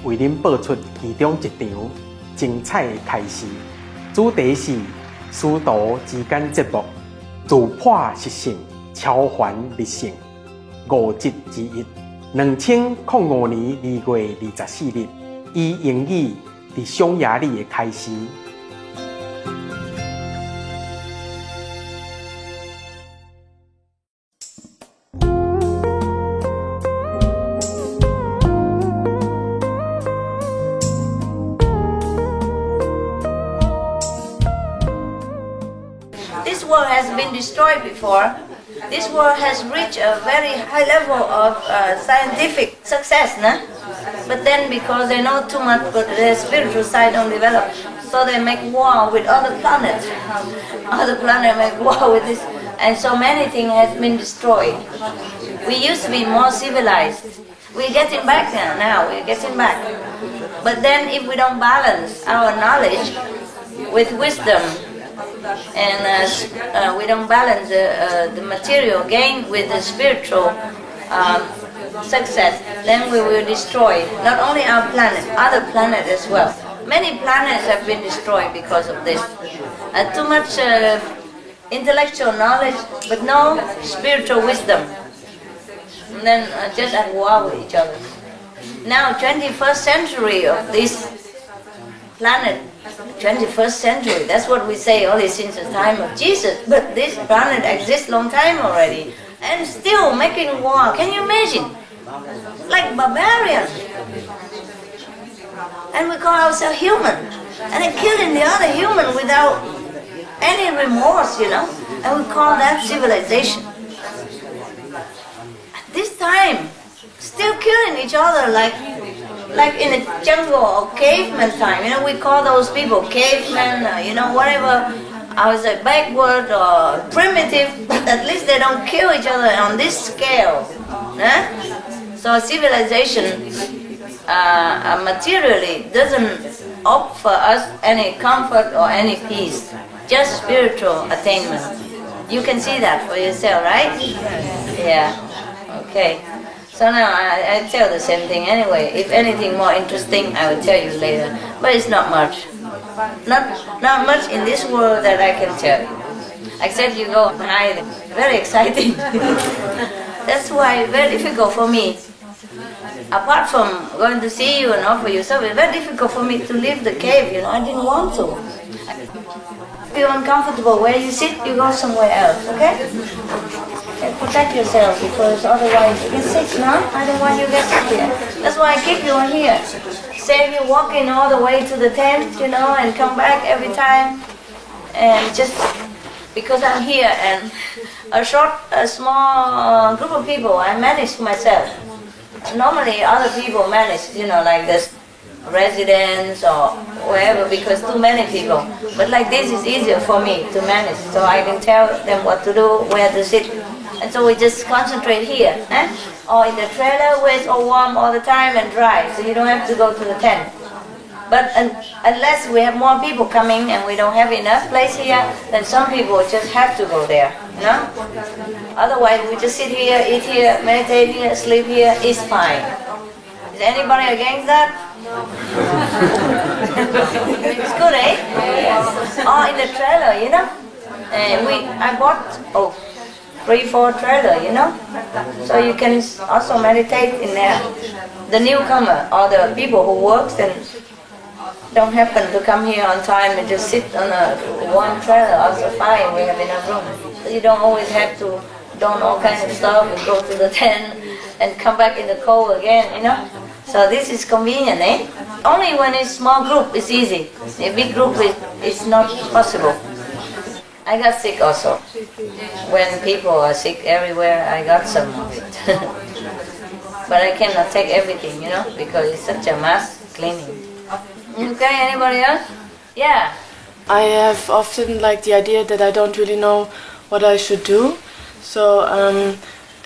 为您播出其中一场精彩的开示，主题是师徒之间节目，自破习性，超凡立性，5集之一，2005年2月24日，以英语伫匈牙利的开始。This world has been destroyed before. This world has reached a very high level of scientific success, no? But then because they know too much, but their spiritual side don't develop, so they make war with other planets. Other planets make war with this, and so many things has been destroyed. We used to be more civilized. We're getting back now, we're getting back. But then if we don't balance our knowledge with wisdom, and we don't balance the material gain with the spiritual success, then we will destroy not only our planet, other planets as well. Many planets have been destroyed because of this. Too much intellectual knowledge, but no spiritual wisdom. And then just at war with each other. Now, 21st century of this planet, 21st century, that's what we say only since the time of Jesus, but this planet exists long time already, and still making war. Can you imagine? Like barbarians. And we call ourselves human, and they're killing the other human without any remorse, you know, and we call that civilization. At this time, still killing each other like in the jungle or caveman time, you know, we call those people cavemen, you know, whatever, I was like backward or primitive, but at least they don't kill each other on this scale. So civilization materially doesn't offer us any comfort or any peace, just spiritual attainment. You can see that for yourself, right? Yeah, okay. So now I tell the same thing anyway. If anything more interesting, I will tell you later. But it's not much. Not much in this world that I can tell you. Except you go hide. Very exciting. That's why it's very difficult for me. Apart from going to see you and offer you something, it's very difficult for me to leave the cave, you know. I didn't want to. If you're uncomfortable where you sit, you go somewhere else, okay? And protect yourself, because otherwise you get sick, no? I don't want you to get sick here. That's why I keep you on here. Save you walking all the way to the tent, you know, and come back every time. And just because I'm here and a small group of people, I manage myself. Normally other people manage, you know, like this residents or wherever, because too many people. But like this is easier for me to manage, so I can tell them what to do, where to sit. And so we just concentrate here, or in the trailer where it's all warm all the time and dry, so you don't have to go to the tent. But unless we have more people coming and we don't have enough place here, then some people just have to go there, you know? Otherwise we just sit here, eat here, meditate here, sleep here, it's fine. Is anybody against that? It's good, eh? Oh, in the trailer, you know? I bought 3-4 trailer, you know? So you can also meditate in there. The newcomer or the people who works and don't happen to come here on time and just sit on one trailer, also fine, we have enough room. So you don't always have to don all kinds of stuff and go to the tent and come back in the cold again, you know? So this is convenient, eh? Only when it's small group, it's easy. A big group, it's not possible. I got sick also. When people are sick everywhere, I got some of it. But I cannot take everything, you know, because it's such a mass cleaning. Okay, anybody else? Yeah. I have often like the idea that I don't really know what I should do. So,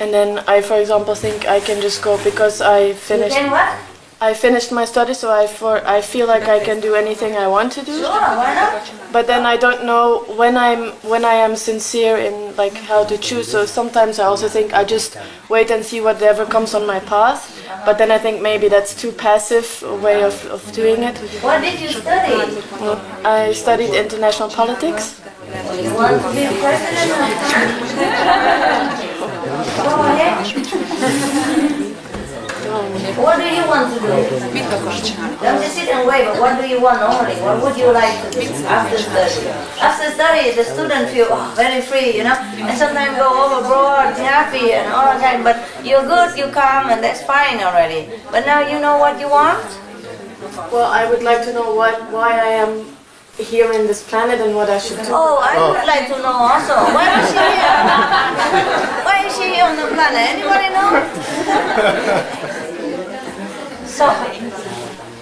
and then I, for example, think I can just go because I finished. You can what? I finished my studies, so I feel like I can do anything I want to do. Sure, why not? But then I don't know when I am sincere in like how to choose. So sometimes I also think I just wait and see whatever comes on my path. But then I think maybe that's too passive a way of doing it. What did you study? I studied international politics. You want to be president? Go ahead. What do you want to do? Don't just sit and wait, but what do you want normally? What would you like to do after study? After study, the student feel very free, you know, and sometimes go overboard, happy and all that, but you're good, you calm, and that's fine already. But now you know what you want? Well, I would like to know why I am here in this planet and what I should do. Oh, I would like to know also. Why is she here? Why is she here on the planet? Anybody know? So,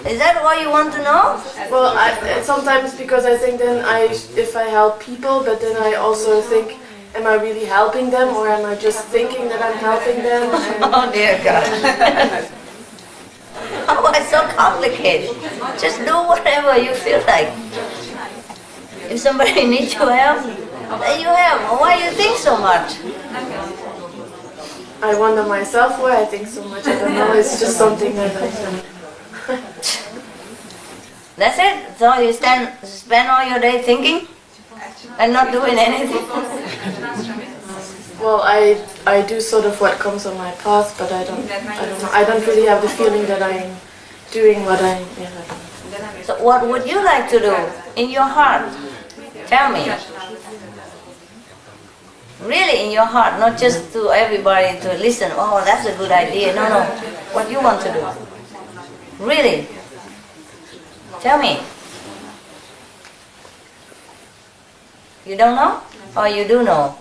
is that what you want to know? Well, sometimes because I think then if I help people, but then I also think, am I really helping them, or am I just thinking that I'm helping them? Oh dear God. Oh, it's so complicated. Just do whatever you feel like. If somebody needs your help, then you help. Why you think so much? I wonder myself why I think so much. I don't know. It's just something that I think. That's it? So you spend all your day thinking and not doing anything? Well, I do sort of what comes on my path, but I don't know. I don't really have the feeling that I'm doing what I. Yeah, I don't know. So what would you like to do in your heart? Tell me. Really in your heart, not just to everybody to listen, oh, that's a good idea. No, no. What you want to do. Really. Tell me. You don't know? Or you do know?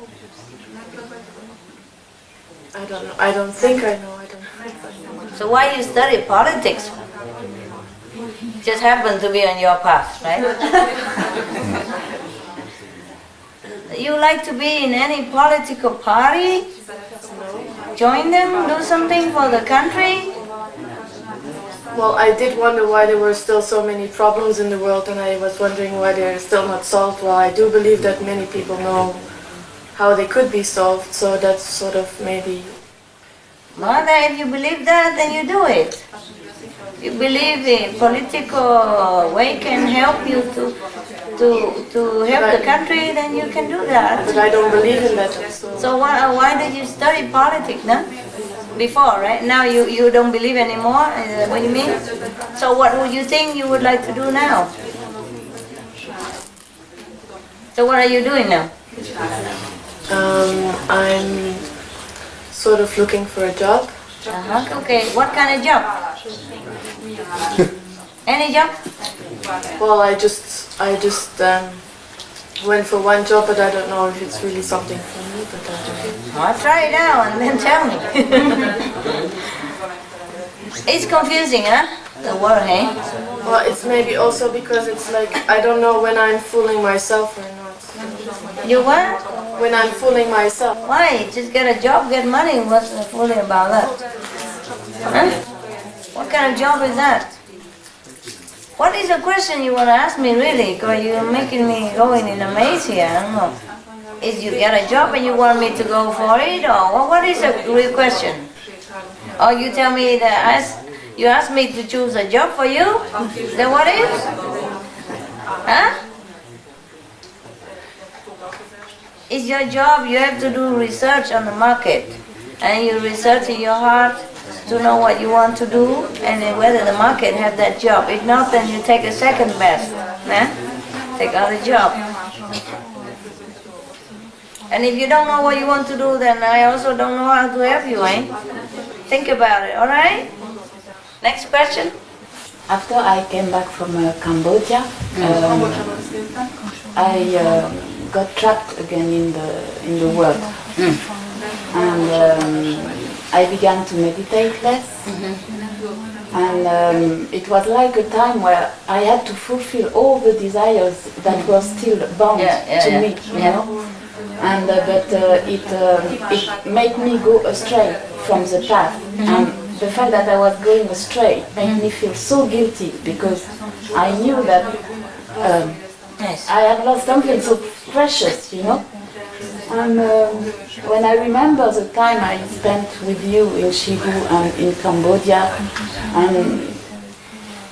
I don't know. I don't think I know. I don't think I know. So why you study politics? Just happened to be on your path, right? You like to be in any political party? Join them? Do something for the country? Well, I did wonder why there were still so many problems in the world, and I was wondering why they're still not solved. Well, I do believe that many people know how they could be solved, so that's sort of maybe... Mother, if you believe that, then you do it. You believe the political way can help you to help the country, then you can do that. But I don't believe in that. So why did you study politics, no? Before, right? Now you don't believe anymore? Is that what you mean? So what would you think you would like to do now? So what are you doing now? I'm sort of looking for a job. Okay, what kind of job? Any job? Well, I just went for one job, but I don't know if it's really something for me. But I don't know. I'll try it out and then tell me. It's confusing, huh? The word, hey? Well, it's maybe also because it's like I don't know when I'm fooling myself or not. You what? When I'm fooling myself. Why? Just get a job, get money. What's the fooling about that? Huh? What kind of job is that? What is the question you want to ask me, really? Because you're making me going in a maze here. I don't know. Is you get a job and you want me to go for it, or what is the real question? Or you tell me that you ask me to choose a job for you? Is that what it is? Huh? It's your job. You have to do research on the market, and you research in your heart to know what you want to do and whether the market have that job. If not, then you take a second best. Take other job. And if you don't know what you want to do, then I also don't know how to help you, eh? Think about it, alright? Next question. After I came back from Cambodia, I got trapped again in the world. And I began to meditate less. And it was like a time where I had to fulfill all the desires that were still bound to me, you know. And but it made me go astray from the path. And the fact that I was going astray made me feel so guilty because I knew that I had lost something so precious, you know. And when I remember the time I spent with you in Shibu and in Cambodia, and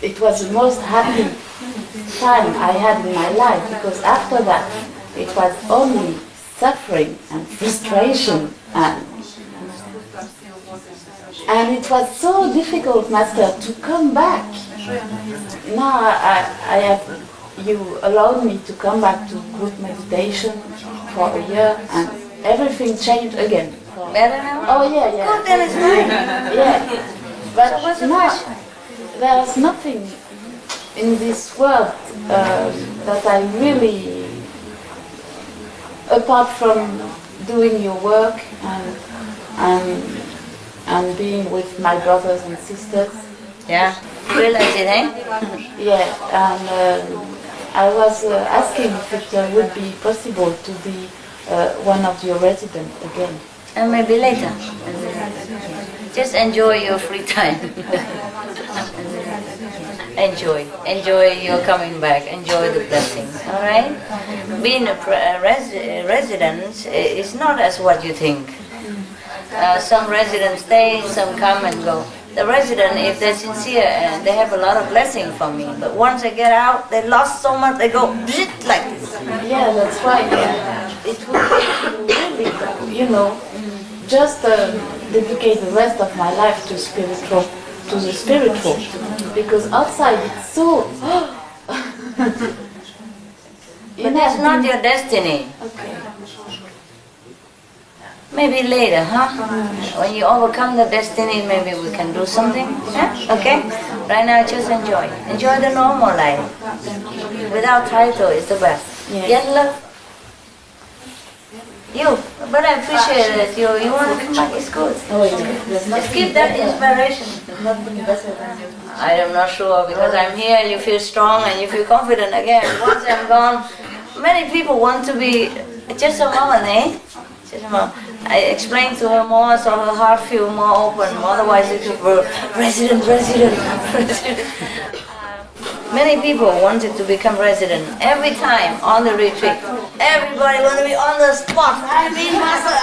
it was the most happy time I had in my life, because after that it was only suffering and frustration, and it was so difficult, Master, to come back. Now I have, you allowed me to come back to group meditation for a year, and everything changed again. Better now? Oh yeah, yeah. Good, then it's fine. Yeah, but So what's the now question? there's nothing in this world that I really, apart from doing your work and being with my brothers and sisters. Yeah. Realize it, eh? Yeah, and I was asking if it would be possible to be one of your residents again. And maybe later. Just enjoy your free time. Enjoy your coming back. Enjoy the blessings. All right. Being a resident is not as what you think. Some residents stay, some come and go. The resident, if they're sincere, they have a lot of blessing from me. But once they get out, they lost so much, they go like this. Yeah, that's why it would really, you know, just dedicate the rest of my life to the spiritual, because outside it's so. But that's not your destiny. Okay. Maybe later, huh? When you overcome the destiny, maybe we can do something. Yeah? Okay? Right now, just enjoy. Enjoy the normal life. Without title is the best. Yes. Yes, love? You. But I appreciate it. You want to come back, it's good. Just keep that inspiration. I am not sure, because I'm here, you feel strong and you feel confident again. Once I'm gone, many people want to be just a moment, eh? Just a moment. I explained to her more, so her heart feel more open. Otherwise, it would be resident. Many people wanted to become resident every time on the retreat. Everybody want to be on the spot. I mean, Master,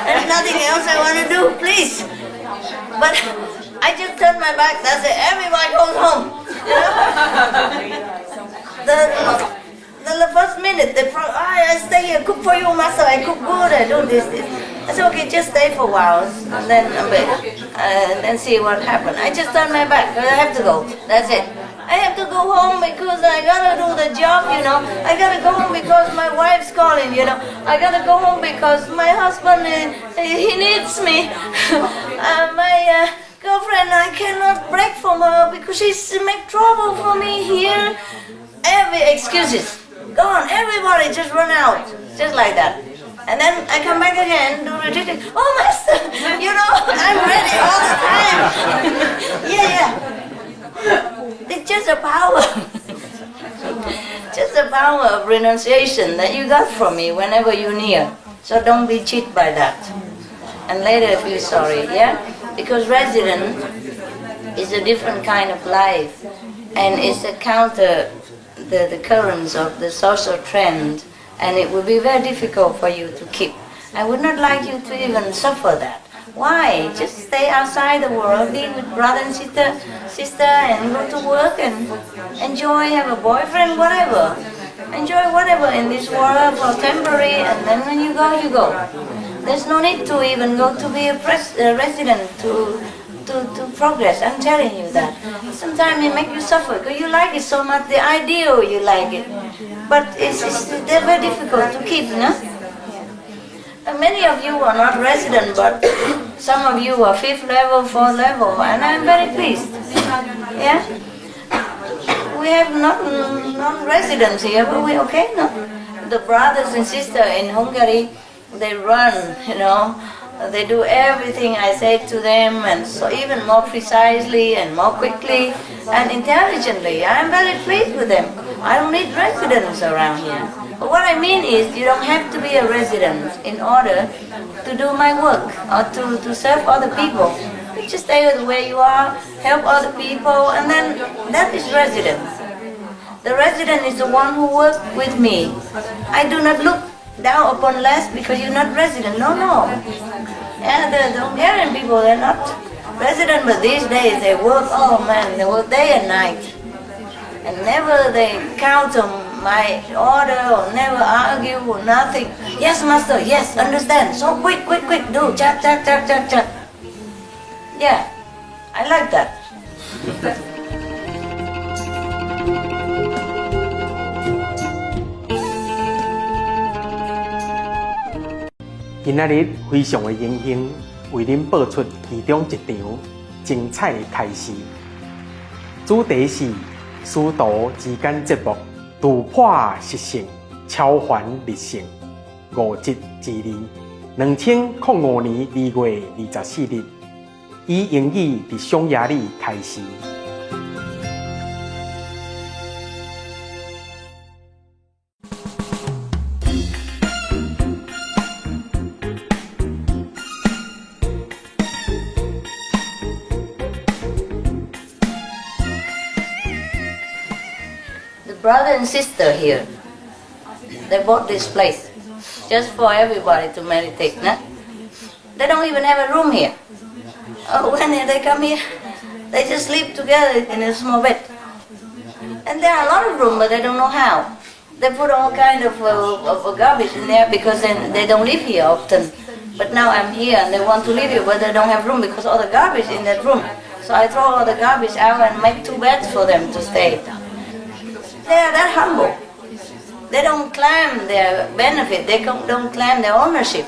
there's nothing else I want to do, please. But I just turned my back. That's it. Everybody goes home. You know? The first minute, I stay here, cook for you, Master, I cook good, I do this. I said, okay, just stay for a while, and then see what happens. I just turn my back, I have to go, that's it. I have to go home because I gotta do the job, you know. I gotta go home because my wife's calling, you know. I gotta go home because my husband, he needs me. My girlfriend, I cannot break from her because she's make trouble for me here. Every excuses. Go on, everybody just run out, just like that. And then I come back again, do retreat. Oh, Master, you know, I'm ready all the time. Yeah. It's just a power. Just the power of renunciation that you got from me whenever you're near. So don't be cheated by that. And later feel sorry, yeah? Because resident is a different kind of life. And it's a counter the currents of the social trend, and it would be very difficult for you to keep. I would not like you to even suffer that. Why? Just stay outside the world, be with brother and sister, and go to work and enjoy, have a boyfriend, whatever. Enjoy whatever in this world for temporary, and then when you go, you go. There's no need to even go to be a resident to progress. I'm telling you that. Sometimes it makes you suffer because you like it so much, the ideal you like it. But they're very difficult to keep, no? And many of you are not resident, but some of you are 5th level, 4th level, and I'm very pleased. Yeah? We have non-residents here, but we're okay, no? The brothers and sisters in Hungary, they run, you know. They do everything I say to them, and so even more precisely and more quickly and intelligently. I'm very pleased with them. I don't need residents around here. But what I mean is, you don't have to be a resident in order to do my work or to serve other people. Just stay with where you are, help other people, and then that is resident. The resident is the one who works with me. I do not look down upon less because you're not resident. No, no. Yeah, the Hungarian people, they're not resident, but these days they work, oh man, they work day and night. And never they count on my order or never argue or nothing. Yes, master, yes, understand. So quick, quick, quick, do, chat, chat, chat, chat, chat. Yeah, I like that.今仔日非常的荣幸，为您播出其中一场精彩开示。主题是师徒之间节目，突破习性，超凡立性，5集之2，2005年2月24日，以英语伫匈牙利开始。Brother and sister here, they bought this place just for everybody to meditate. Nah? They don't even have a room here. Oh, when they come here, they just sleep together in a small bed. And there are a lot of rooms, but they don't know how. They put all kind of garbage in there because they don't live here often. But now I'm here and they want to live here, but they don't have room because all the garbage in that room. So I throw all the garbage out and make 2 beds for them to stay. They are that humble. They don't claim their benefit. They don't claim their ownership.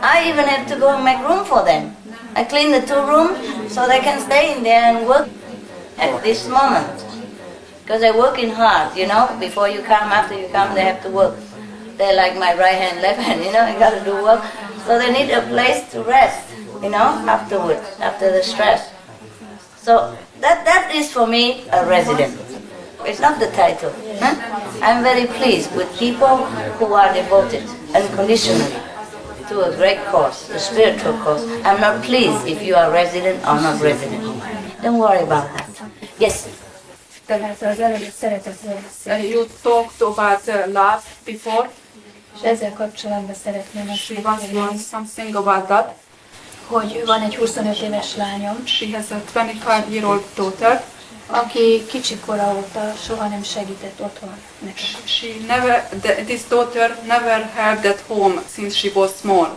I even have to go and make room for them. I clean the 2 rooms so they can stay in there and work at this moment. Because they're working hard, you know. Before you come, after you come, they have to work. They're like my right hand, left hand, you know. You got to do work. So they need a place to rest, you know, afterwards, after the stress. So that is for me a resident. It's not the title. Huh? I'm very pleased with people who are devoted unconditionally to a great cause, a spiritual cause. I'm not pleased if you are resident or not resident. Don't worry about that. Yes. You talked about love before. És ezzel kapcsolatban szeretném She wants to know something about that. hogy van egy 25 éves lányom, She has a 25-year-old daughter. aki kicsikora óta soha nem segített otthon nekem. This daughter never helped at home since she was small.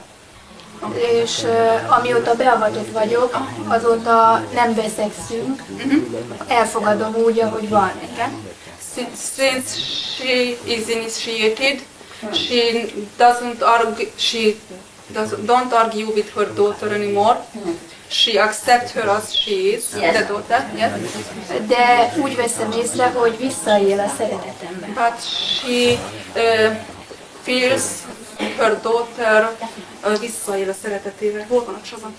És amióta beavatott vagyok, azóta nem veszekszünk, elfogadom úgy, ahogy van. Since she is initiated, don't argue with her daughter anymore. She accepts her as she is, Yes. the daughter. Yes. De úgy veszem észre, hogy visszaél a szeretetemben. But she feels her daughter visszaél a szeretetével. Hol van a csapat?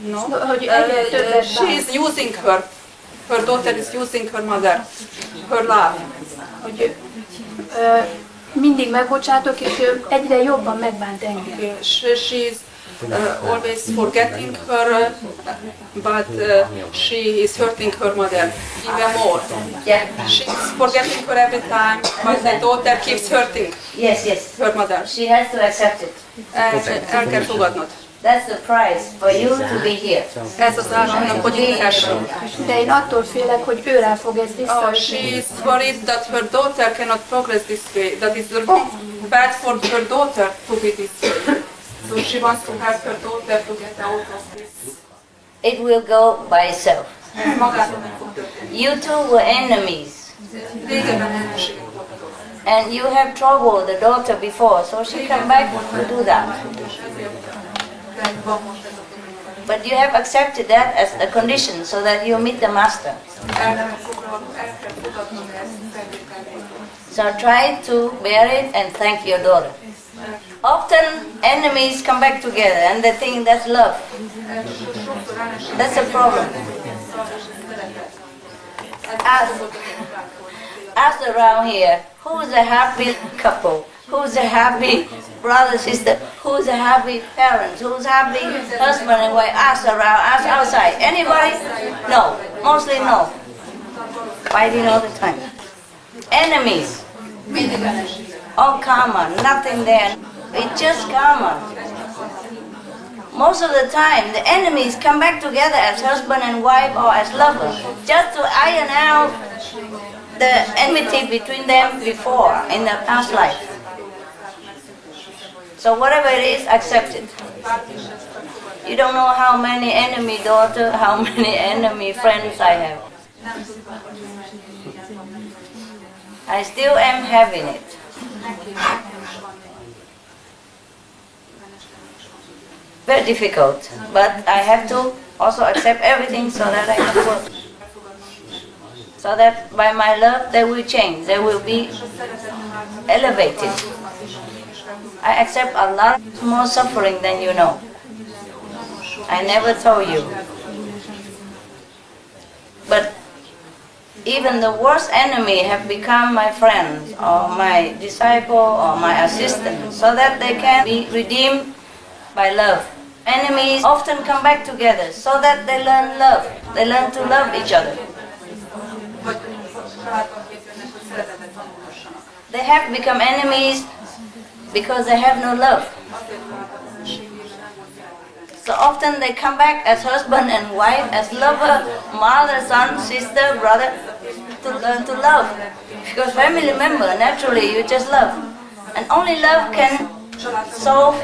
No. Hogy egyre többet She is using her. Her daughter is using her mother. Her love. hogy mindig megbocsátok, és ő egyre jobban megbánt engem. She is always forgetting her, but she is hurting her mother even more. Yeah. She's forgetting her every time, but the daughter keeps hurting Yes, yes. her mother. She has to accept it. El kell fogadnod. That's the price for you to be here. Ez az ára annak, hogy itt lehessünk. De én attól félek, hogy ő rá fog ezt She is worried that her daughter cannot progress this way. That is bad for her daughter to be this way. So she wants to help her daughter to get out of this. It will go by itself. Magától nem fog történni. You two were enemies. Régebben ellenségek voltatok. And you have troubled the daughter before, so she come back to do that. But you have accepted that as a condition so that you meet the master. So try to bear it and thank your daughter. Often enemies come back together and they think that's love. That's a problem. Ask around here, who is a happy couple? Who's a happy brother, sister? Who's a happy parent? Who's happy husband and wife? Ask around, ask outside. Anybody? No. Mostly no. Fighting all the time. Enemies. All karma. Nothing there. It's just karma. Most of the time, the enemies come back together as husband and wife or as lovers, just to iron out the enmity between them before, in the past life. So whatever it is, accept it. You don't know how many enemy daughters, how many enemy friends I have. I still am having it. Very difficult, but I have to also accept everything so that I can work. So that by my love they will change, they will be elevated. I accept a lot more suffering than you know. I never told you. But even the worst enemy have become my friends or my disciple or my assistant so that they can be redeemed by love. Enemies often come back together so that they learn love. They learn to love each other. They have become enemies because they have no love. So often they come back as husband and wife, as lover, mother, son, sister, brother, to learn to love. Because family member, naturally you just love. And only love can solve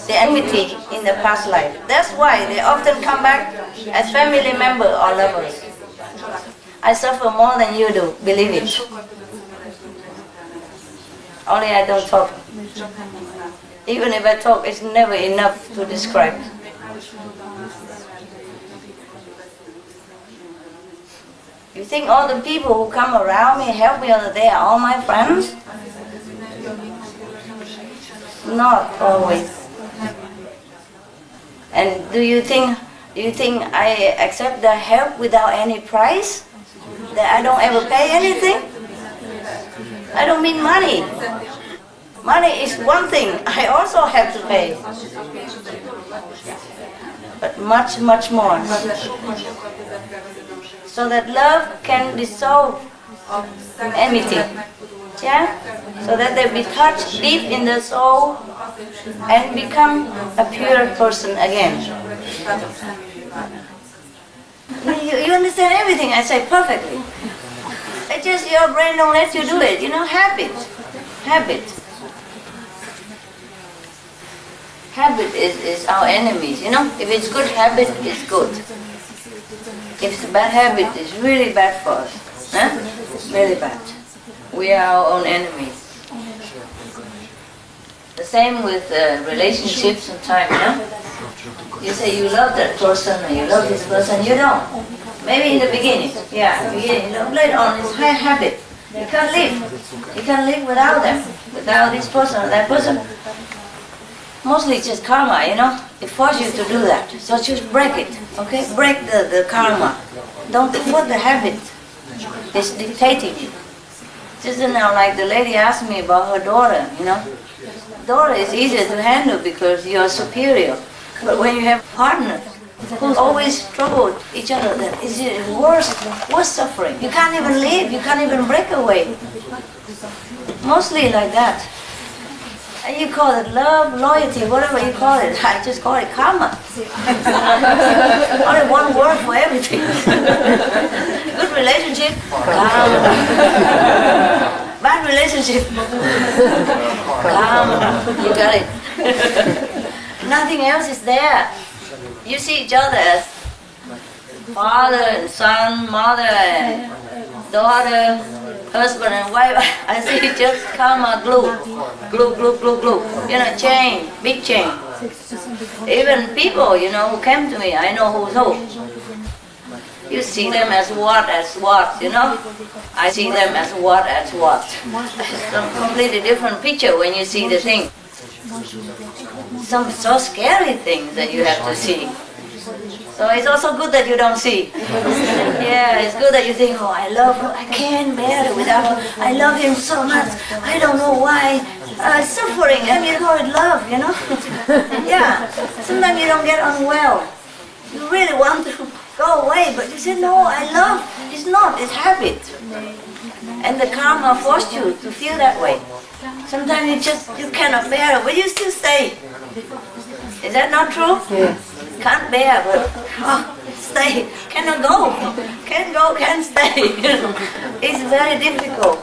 the enmity in the past life. That's why they often come back as family member or lovers. I suffer more than you do, believe it. Only I don't talk. Even if I talk, it's never enough to describe. You think all the people who come around me, help me all the day, are all my friends? Not always. And do you think I accept their help without any price? That I don't ever pay anything? I don't mean money. Money is one thing, I also have to pay. But much, much more. So that love can dissolve enmity. Yeah? So that they be touched deep in the soul and become a pure person again. You understand everything I say perfectly. It's just your brain don't let you do it. You know, habit. Habit. Habit is our enemies, you know. If it's good habit, it's good. If it's a bad habit, it's really bad for us. Huh? Really bad. We are our own enemies. The same with relationships and time, you know. You say you love that person or you love this person, you don't. Maybe in the beginning, yeah, you know, later on it's high habit. You can't live. You can't live without them, without this person or that person. Mostly it's just karma, you know. It forces you to do that. So just break it, okay? Break the karma. Don't put the habit. It's dictating you. Just now, like the lady asked me about her daughter, you know. Daughter is easier to handle because you are superior. But when you have partners who always trouble each other, then it's worse suffering. You can't even live, you can't even break away. Mostly like that. And you call it love, loyalty, whatever you call it. I just call it karma. Only one word for everything. Good relationship, karma. Bad relationship, karma. You got it. Nothing else is there. You see each other as father and son, mother and daughter, husband and wife. I see just karma glue. Glue, glue, glue, glue. You know, chain, big chain. Even people, you know, who came to me, I know who's who. You see them as what, you know? I see them as what. It's a completely different picture when you see the thing. Some so scary things that you have to see. So it's also good that you don't see. Yeah, it's good that you think, oh, I love him, I can't bear it without him. I love him so much. I don't know why. Suffering, and you call it love, you know? Yeah, sometimes you don't get unwell. You really want to go away, but you say, no, I love. It's not, it's habit. And the karma forced you to feel that way. Sometimes you cannot bear it, but you still stay. Is that not true? Yeah. Can't bear, but stay. Cannot go. Can't go, can't stay. It's very difficult.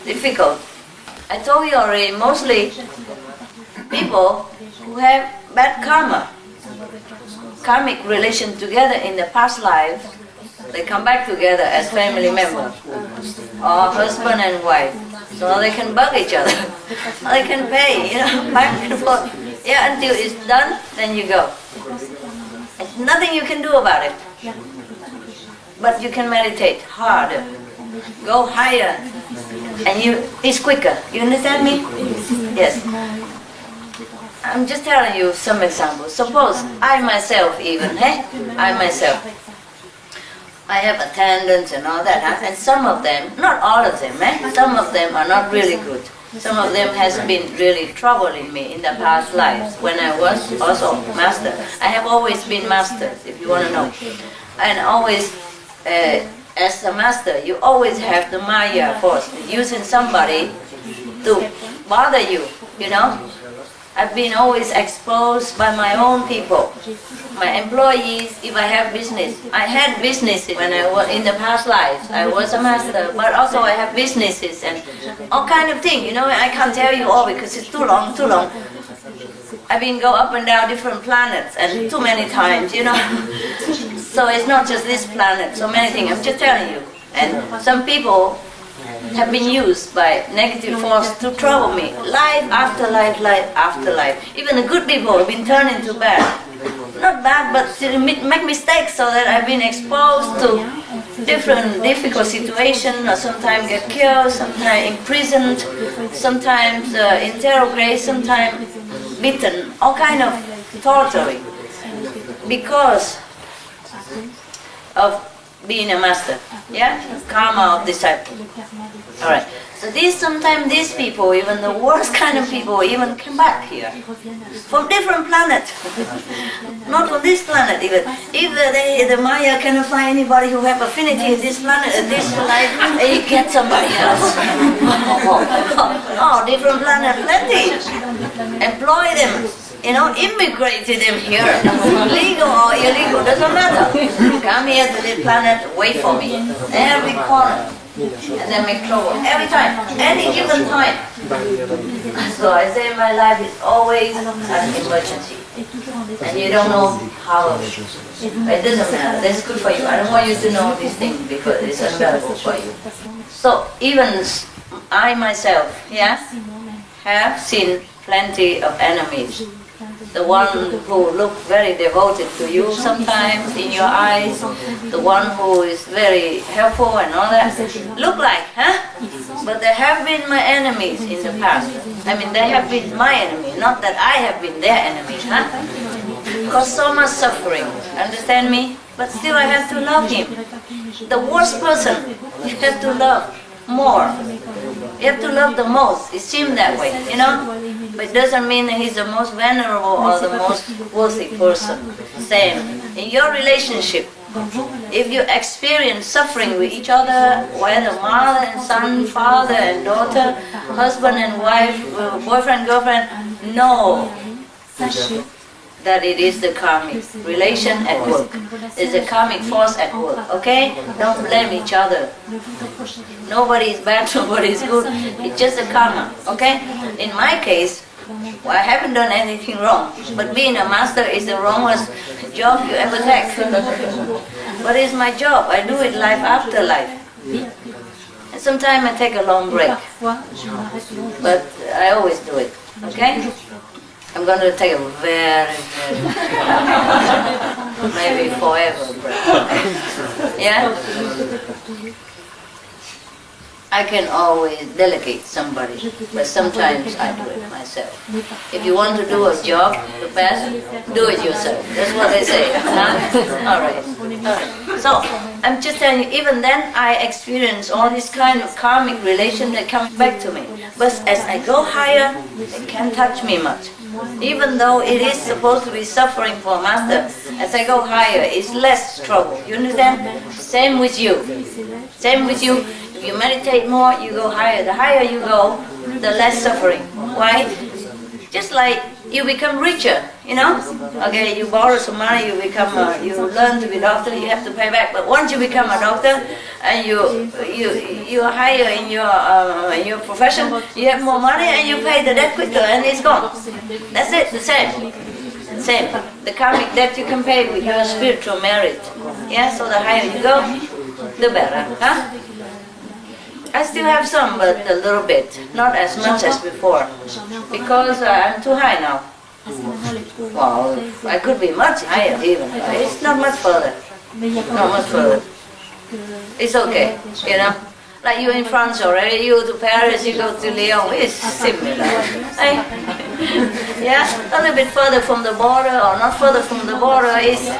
Difficult. I told you already, mostly people who have bad karma, karmic relation together in the past life, they come back together as family members, or husband and wife, so they can bug each other. They can pay, you know, back and forth. Yeah, until it's done, then you go. There's nothing you can do about it. But you can meditate harder, go higher, and it's quicker. You understand me? Yes. I'm just telling you some examples. Suppose I myself even, I myself, I have attendants and all that, and some of them, not all of them, some of them are not really good. Some of them has been really troubling me in the past lives when I was also master. I have always been master, if you want to know. And always, as a master, you always have the Maya force, using somebody to bother you, you know. I've been always exposed by my own people, my employees, if I have business. I had businesses when I was in the past lives. I was a master, but also I have businesses and all kind of things. You know, I can't tell you all because it's too long, too long. I've been go up and down different planets and too many times, you know. So it's not just this planet, so many things. I'm just telling you. And some people have been used by negative force to trouble me. Life after life, life after life. Even the good people have been turned into bad. Not bad, but to make mistakes, so that I've been exposed to different difficult situations, or sometimes get killed, sometimes imprisoned, sometimes interrogated, sometimes beaten, all kind of torturing. Because of being a master, yeah? Karma of disciple. Alright, so sometimes these people, even the worst kind of people, even come back here. From different planets. Not on this planet even. If the Maya cannot find anybody who have affinity in this planet, this life, they get somebody else. Oh, different planet, plenty. Employ them. You know, immigrated them here. Legal or illegal, doesn't matter. Come here to this planet, wait for me. Every corner. And then make trouble. Every time. Any given time. So I say my life is always an emergency. And you don't know how. It doesn't matter. That's good for you. I don't want you to know these things because it's unbearable for you. So even I myself, have seen plenty of enemies. The one who look very devoted to you sometimes in your eyes, the one who is very helpful and all that, look like, But they have been my enemies in the past. I mean, they have been my enemy, not that I have been their enemy, Cause so much suffering, understand me? But still I have to love him. The worst person, you have to love more. You have to love the most. It seems that way, you know? But it doesn't mean that he's the most venerable or the most worthy person. Same. In your relationship, if you experience suffering with each other, whether mother and son, father and daughter, husband and wife, boyfriend, girlfriend, know that it is the karmic relation at work. It's the karmic force at work, okay? Don't blame each other. Nobody is bad, nobody is good. It's just the karma, okay? In my case, I haven't done anything wrong, but being a master is the wrongest job you ever take. But it's my job. I do it life after life. And sometimes I take a long break, but I always do it, okay? I'm going to take a very maybe forever break. Yeah? I can always delegate somebody, but sometimes I do it myself. If you want to do a job the best, do it yourself. That's what they say. Huh? All right. So I'm just telling you, even then I experience all this kind of karmic relation that comes back to me. But as I go higher, it can't touch me much. Even though it is supposed to be suffering for Master, as I go higher, it's less trouble. You understand? Same with you. Same with you. If you meditate more, you go higher. The higher you go, the less suffering. Why? Just like you become richer, you know? Okay, you borrow some money, you learn to be a doctor, you have to pay back. But once you become a doctor and you're higher in your profession, you have more money and you pay the debt quicker and it's gone. That's it, the same. Same. The karmic debt you can pay with your spiritual merit. Yeah, so the higher you go, the better. Huh? I still have some, but a little bit. Not as much as before. Because I'm too high now. Well, I could be much higher even. It's not much further. Not much further. It's okay, you know. Like you in France already, you to Paris, you go to Lyon, it's similar. Hey? Yeah, a little bit further from the border or not further from the border is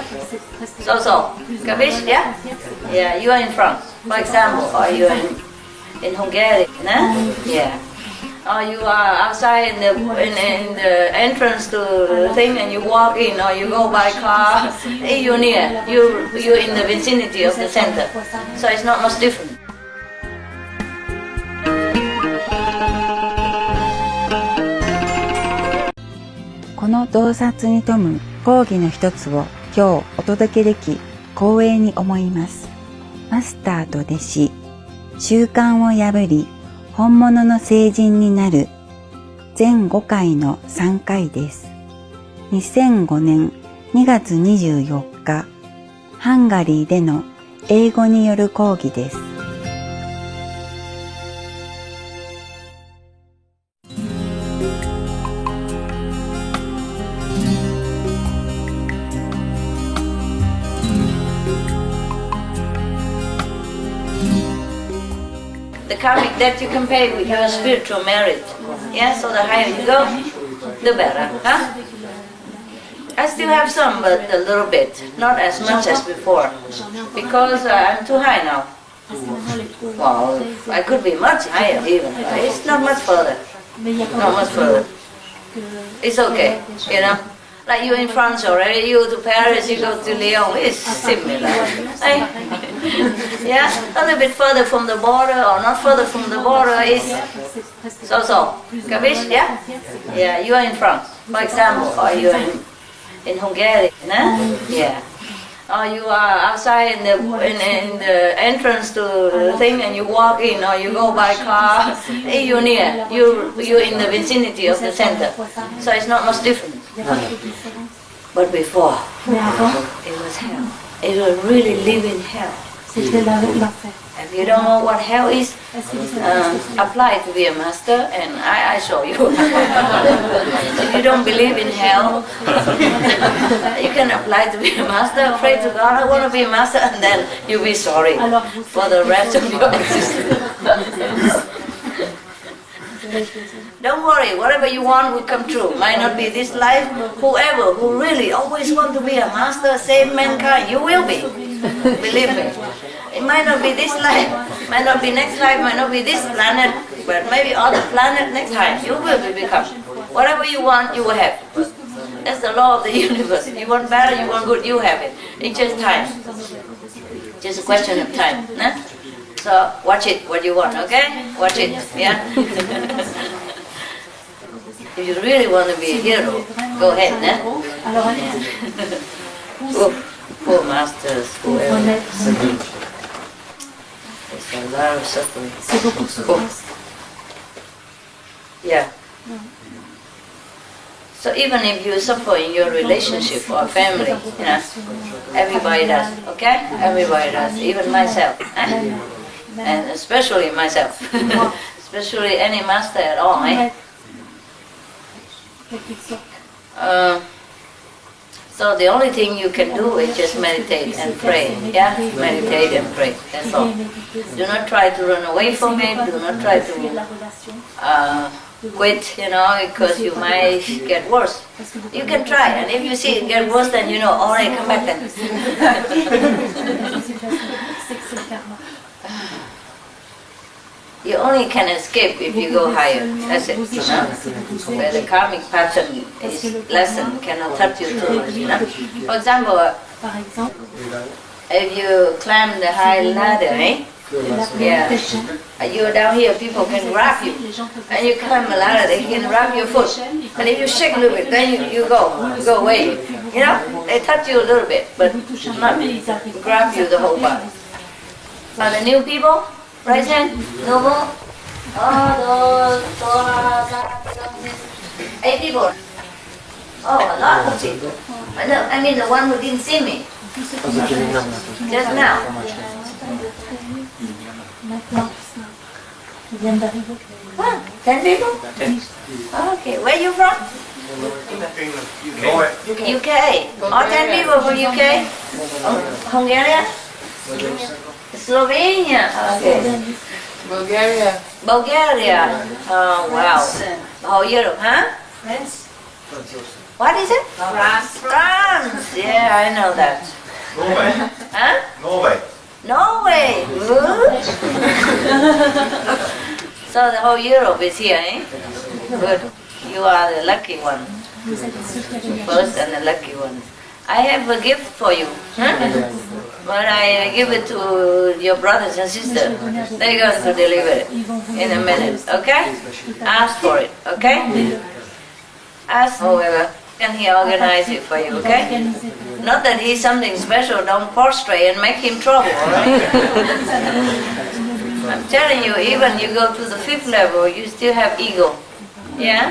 so. Capiche? Yeah? Yeah, you are in France, for example, or you are in Hungary, no? Yeah. Or you are outside in the entrance to the thing and you walk in, or you go by car, you're near, you're in the vicinity of the center. So it's not much different.「この洞察に富む講義の一つを今日お届けでき光栄に思います。マスターと弟子、習慣を破り本物の聖人になる全5回の3回です。2005年2月24日、ハンガリーでの英語による講義です。The karmic debt you can pay with your spiritual merit. Yeah, so the higher you go, the better. Huh? I still have some, but a little bit. Not as much as before. Because I'm too high now. Well, I could be much higher even. It's not much further. Not much further. It's okay, you know. Like you in France already, you to Paris, you go to Lyon, it's similar. Hey? Yeah, a little bit further from the border or not further from the border is so. Capiche? Yeah? Yeah, you are in France, for example, or you are in Hungary, no? Yeah. Or you are outside in the entrance to the thing and you walk in, or you go by car, you're near, you're in the vicinity of the center. So it's not much different. But before, it was hell. It was really living hell. If you don't know what hell is, apply to be a master and I show you. If you don't believe in hell, you can apply to be a master, pray to God, I want to be a master, and then you'll be sorry for the rest of your existence. Don't worry, whatever you want will come true. Might not be this life. Whoever who really always want to be a master, save mankind, you will be. Believe me. It might not be this life, might not be next life, might not be this planet, but maybe other planet next time. You will become. Whatever you want, you will have. That's the law of the universe. You want better, you want good, you have it. It's just time. Just a question of time. Nah? So watch it, what you want, okay? Watch it, yeah? If you really want to be a hero, go ahead, nah? Poor masters, whoever. It's a lot of suffering. Yeah. So even if you suffer in your relationship or family, you know, everybody does, okay? Everybody does, even myself. And especially myself. Especially any master at all, So the only thing you can do is just meditate and pray. Yeah? Meditate and pray. That's all. Do not try to run away from it. Do not try to quit, because you might get worse. You can try, and if you see it get worse, then all right, come back then. You only can escape if you go higher. That's it. Where the karmic pattern is lessened, cannot touch you too much. For example, if you climb the high ladder, yeah, you're down here, people can grab you. And you climb a ladder, they can grab your foot. And if you shake a little bit, then you go away. They touch you a little bit, but not grab you the whole body. For the new people, right hand, noble, 8 people. Oh, a lot of people. I mean the one who didn't see me. Just now. 10 people? Okay, where are you from? UK. All 10 people from UK? Hungary? Slovenia? Okay. Bulgaria? Oh, wow. The whole Europe, huh? What is it? France. Yeah, I know that. Huh? Norway. Good. So the whole Europe is here, eh? Good. You are the lucky one. First and the lucky one. I have a gift for you. Huh? But I give it to your brothers and sisters. They're going to deliver it in a minute, okay? Ask for it, okay? Ask whoever, and he organize it for you, okay? Not that he's something special, don't prostrate and make him trouble, alright? I'm telling you, even you go to the 5th level, you still have ego. Yeah?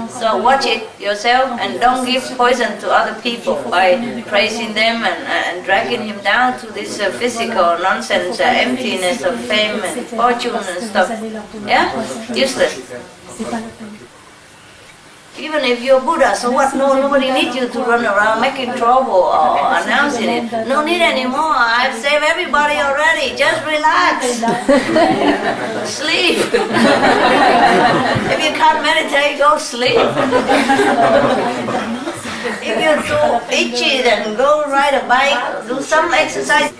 So watch it yourself and don't give poison to other people by praising them and dragging him down to this physical nonsense, emptiness of fame and fortune and stuff. Yeah? Useless. Even if you're Buddha, so what? Nobody needs you to run around making trouble or announcing it. No need anymore. I've saved everybody already. Just relax. Sleep. If you can't meditate, go sleep. If you're too itchy, then go ride a bike, do some exercise.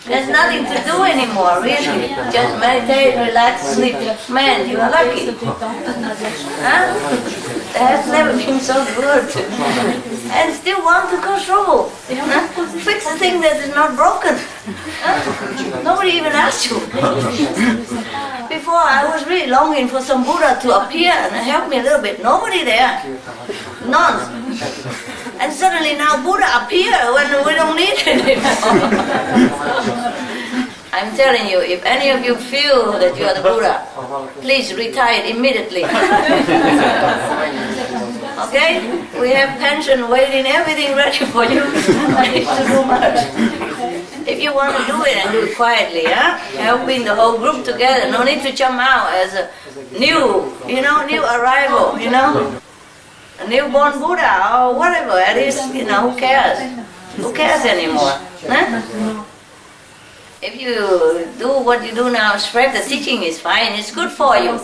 There's nothing to do anymore, really. Just meditate, relax, sleep. Man, you are lucky. Huh? That has never been so good. And still want to cause trouble. Huh? Fix the thing that is not broken. Huh? Nobody even asked you. Before, I was really longing for some Buddha to appear and help me a little bit. Nobody there. None. And suddenly now Buddha appear when we don't need it anymore. I'm telling you, if any of you feel that you are the Buddha, please retire immediately. Okay? We have pension waiting, everything ready for you. To do much. If you want to do it, and do it quietly, huh? Helping the whole group together. No need to jump out as a new arrival, a newborn Buddha or whatever. At least, who cares? Who cares anymore? Huh? If you do what you do now, spread the teaching is fine, it's good for you.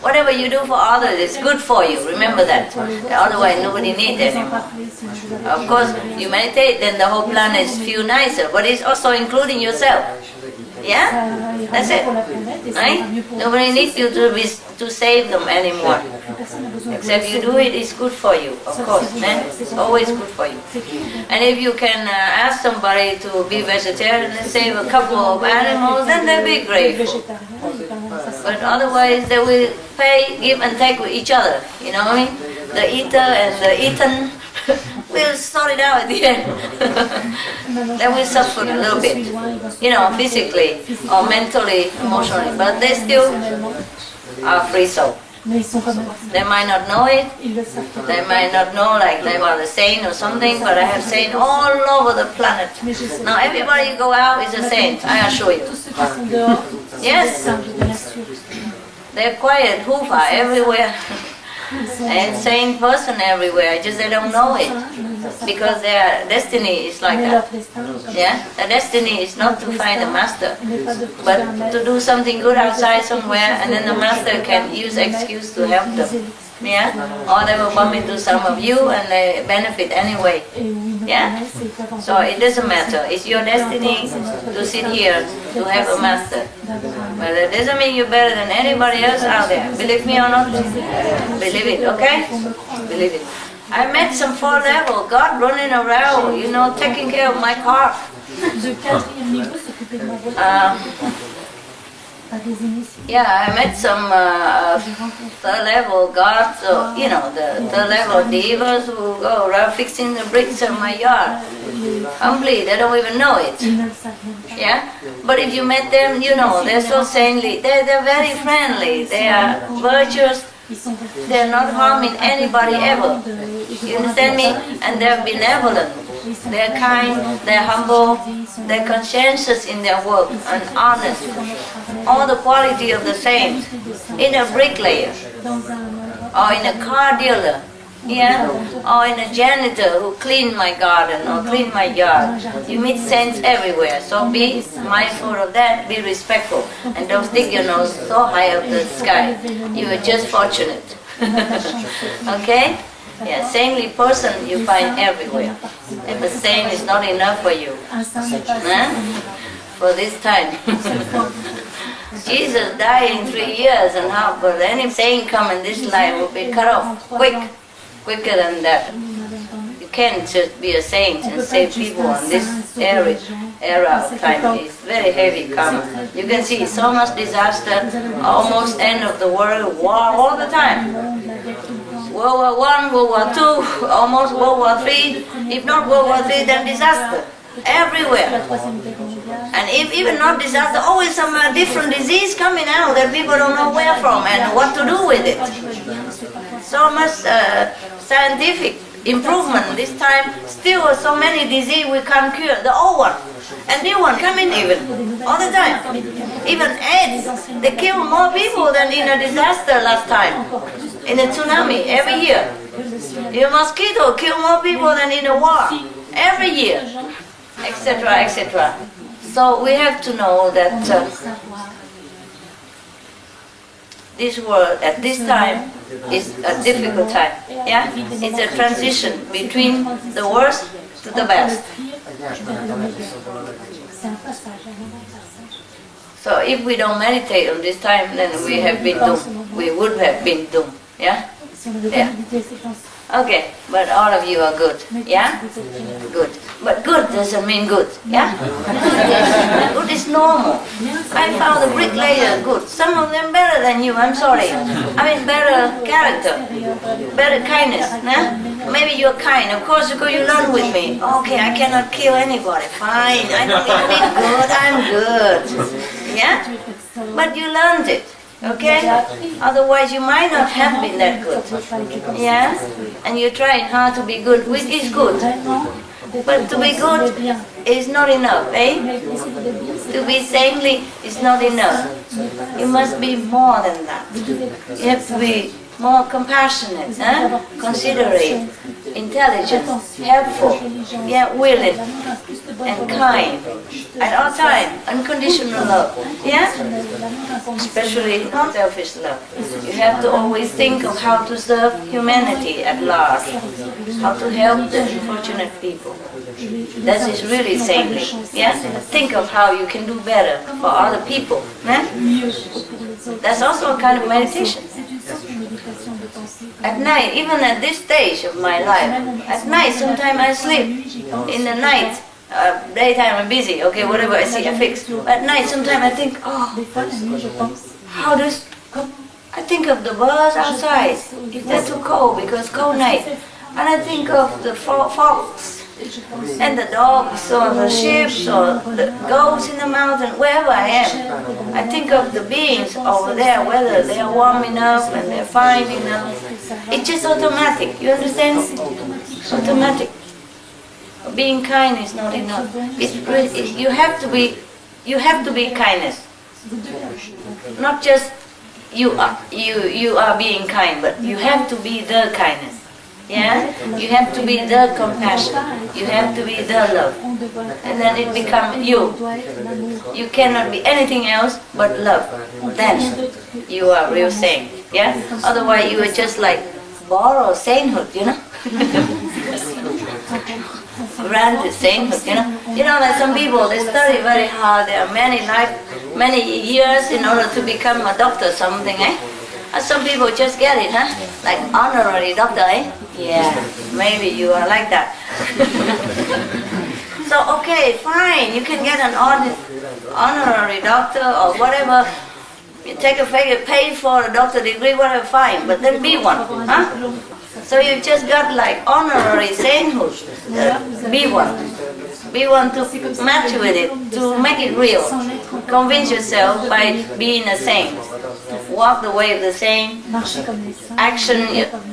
Whatever you do for others is good for you, remember that. Otherwise nobody needs it anymore. Of course, you meditate, then the whole planet feels nicer, but it's also including yourself. Yeah? That's it. Right? Nobody needs you to save them anymore. Except you do it, it's good for you, of course. It's always good for you. And if you can ask somebody to be vegetarian and save a couple of animals, then they'll be grateful. But otherwise, they will give and take with each other. You know what I mean? The eater and the eaten will sort it out at the end. They will suffer a little bit, physically or mentally, emotionally, but they still are free soul. They might not know it, they might not know like they are the saint or something, but I have saints all over the planet. Now everybody you go out is a saint, I assure you. Yes, they're quiet, hufa everywhere. And sane person everywhere, just they don't know it. because their destiny is like that. Yeah, the destiny is not to find a master, but to do something good outside somewhere, and then the master can use excuse to help them. Yeah, or they will bump into some of you and they benefit anyway. Yeah, so it doesn't matter. It's your destiny to sit here to have a master, but it doesn't mean you're better than anybody else out there. Believe me or not, believe it. Okay, believe it. I met some 4-level God running around, you know, taking care of my car. Yeah, I met some 3rd-level gods, you know, the 3rd-level divas who go around fixing the bricks of my yard. Humbly, they don't even know it. Yeah, but if you met them, you know, they're so saintly. They're very friendly. They are virtuous. They're not harming anybody ever. You understand me? And they're benevolent. They're kind, they're humble, they're conscientious in their work and honest. All the quality of the saint in a bricklayer or in a car dealer, yeah, or in a janitor who clean my garden or clean my yard. You meet saints everywhere, so be mindful of that, be respectful, and don't stick your nose so high up the sky. You are just fortunate. Okay? Yeah, saintly person you find everywhere. If a saint is not enough for you, for this time. Jesus died in 3 years, and how? But any saint come in this life will be cut off quicker than that. You can't just be a saint and save people in this era of time. It's very heavy karma. You can see so much disaster, almost end of the world, war all the time. World War I, World War II, almost World War III. If not World War III, then disaster. Everywhere. And if even not disaster, always some different disease coming out that people don't know where from and what to do with it. So much scientific improvement this time. Still so many disease we can't cure. The old one and new one coming even all the time. Even AIDS, they kill more people than in a disaster last time. In a tsunami every year. A mosquito kill more people than in a war every year, etc., etc. So we have to know that this world at this time is a difficult time. Yeah, it's a transition between the worst to the best. So if we don't meditate on this time, then we have been doomed. We would have been doomed. Yeah? Yeah. Okay, but all of you are good. Yeah? Good. But good doesn't mean good. Yeah? Good is normal. I found the bricklayer good. Some of them better than you, I'm sorry. I mean better character, better kindness. Nah? Maybe you're kind, of course, because you learn with me. Okay, I cannot kill anybody. Fine, I don't need to be good, I'm good. Yeah? But you learned it. Okay? Otherwise you might not have been that good. Yeah? And you're trying hard to be good, which is good. But to be good is not enough, eh? To be saintly is not enough. You must be more than that. You have to be more compassionate, considerate, intelligent, helpful, yeah, willing, and kind. At all times, unconditional love, yeah? Especially non-selfish love. You have to always think of how to serve humanity at large, how to help the unfortunate people. That is really saintly, yeah? Think of how you can do better for other people, yeah? That's also a kind of meditation. At night, even at this stage of my life, at night sometimes I sleep. In the night, daytime I'm busy, okay, whatever I see I fix. At night sometimes I think, how does... I think of the birds outside, if they're too cold because cold night. And I think of the fox and the dogs or the sheep or the goats in the mountain, wherever I am. I think of the beings over there, whether they are warm enough and they're fine enough. It's just automatic, you understand? It's automatic. Being kind is not enough. You have to be kindness. Not just you are being kind, but you have to be the kindness. Yeah, you have to be the compassion. You have to be the love, and then it becomes you. You cannot be anything else but love. Then you are real saint. Yeah. Otherwise, you are just like borrowed sainthood. You know. Granted sainthood. You know. You know, like some people, they study very hard. There are many years in order to become a doctor, something, eh? And some people just get it, huh? Like honorary doctor, eh? Yeah, maybe you are like that. So, okay, fine, you can get an honorary doctor or whatever. You take a pay for a doctor degree, whatever, fine, but then be one, huh? So you just got like honorary sainthood. Be one. Be one to match with it, to make it real. Convince yourself by being a saint. Walk the way of the saint, action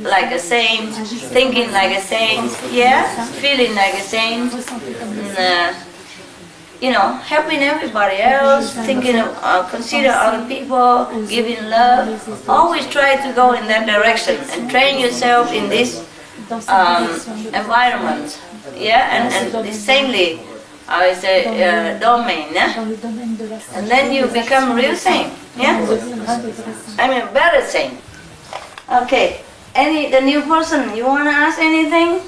like a saint, thinking like a saint, yeah, feeling like a saint, you know, helping everybody else, thinking of, consider other people, giving love. Always try to go in that direction and train yourself in this environment, yeah, and this saintly domain, yeah? And then you become real saint, yeah? I mean, better saint. Okay, the new person, you want to ask anything?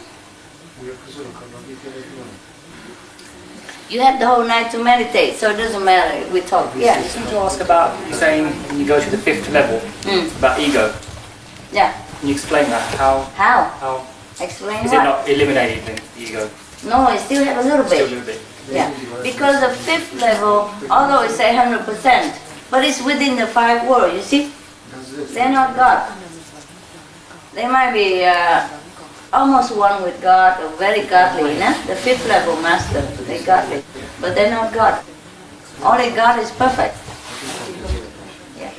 You had the whole night to meditate, so it doesn't matter, we talk, yeah? I just want to ask about, you're saying when you go to the 5th level, about ego. Yeah. Can you explain that? How? How? Explain is what? It not eliminated, then, the ego? No, I still have a little bit. Still a little bit. Yeah, because the 5th level, although it's 100%, but it's within the 5 worlds, you see? They're not God. They might be almost one with God, or very godly, you know? The 5th level master, they're godly, but they're not God. Only God is perfect. Yeah.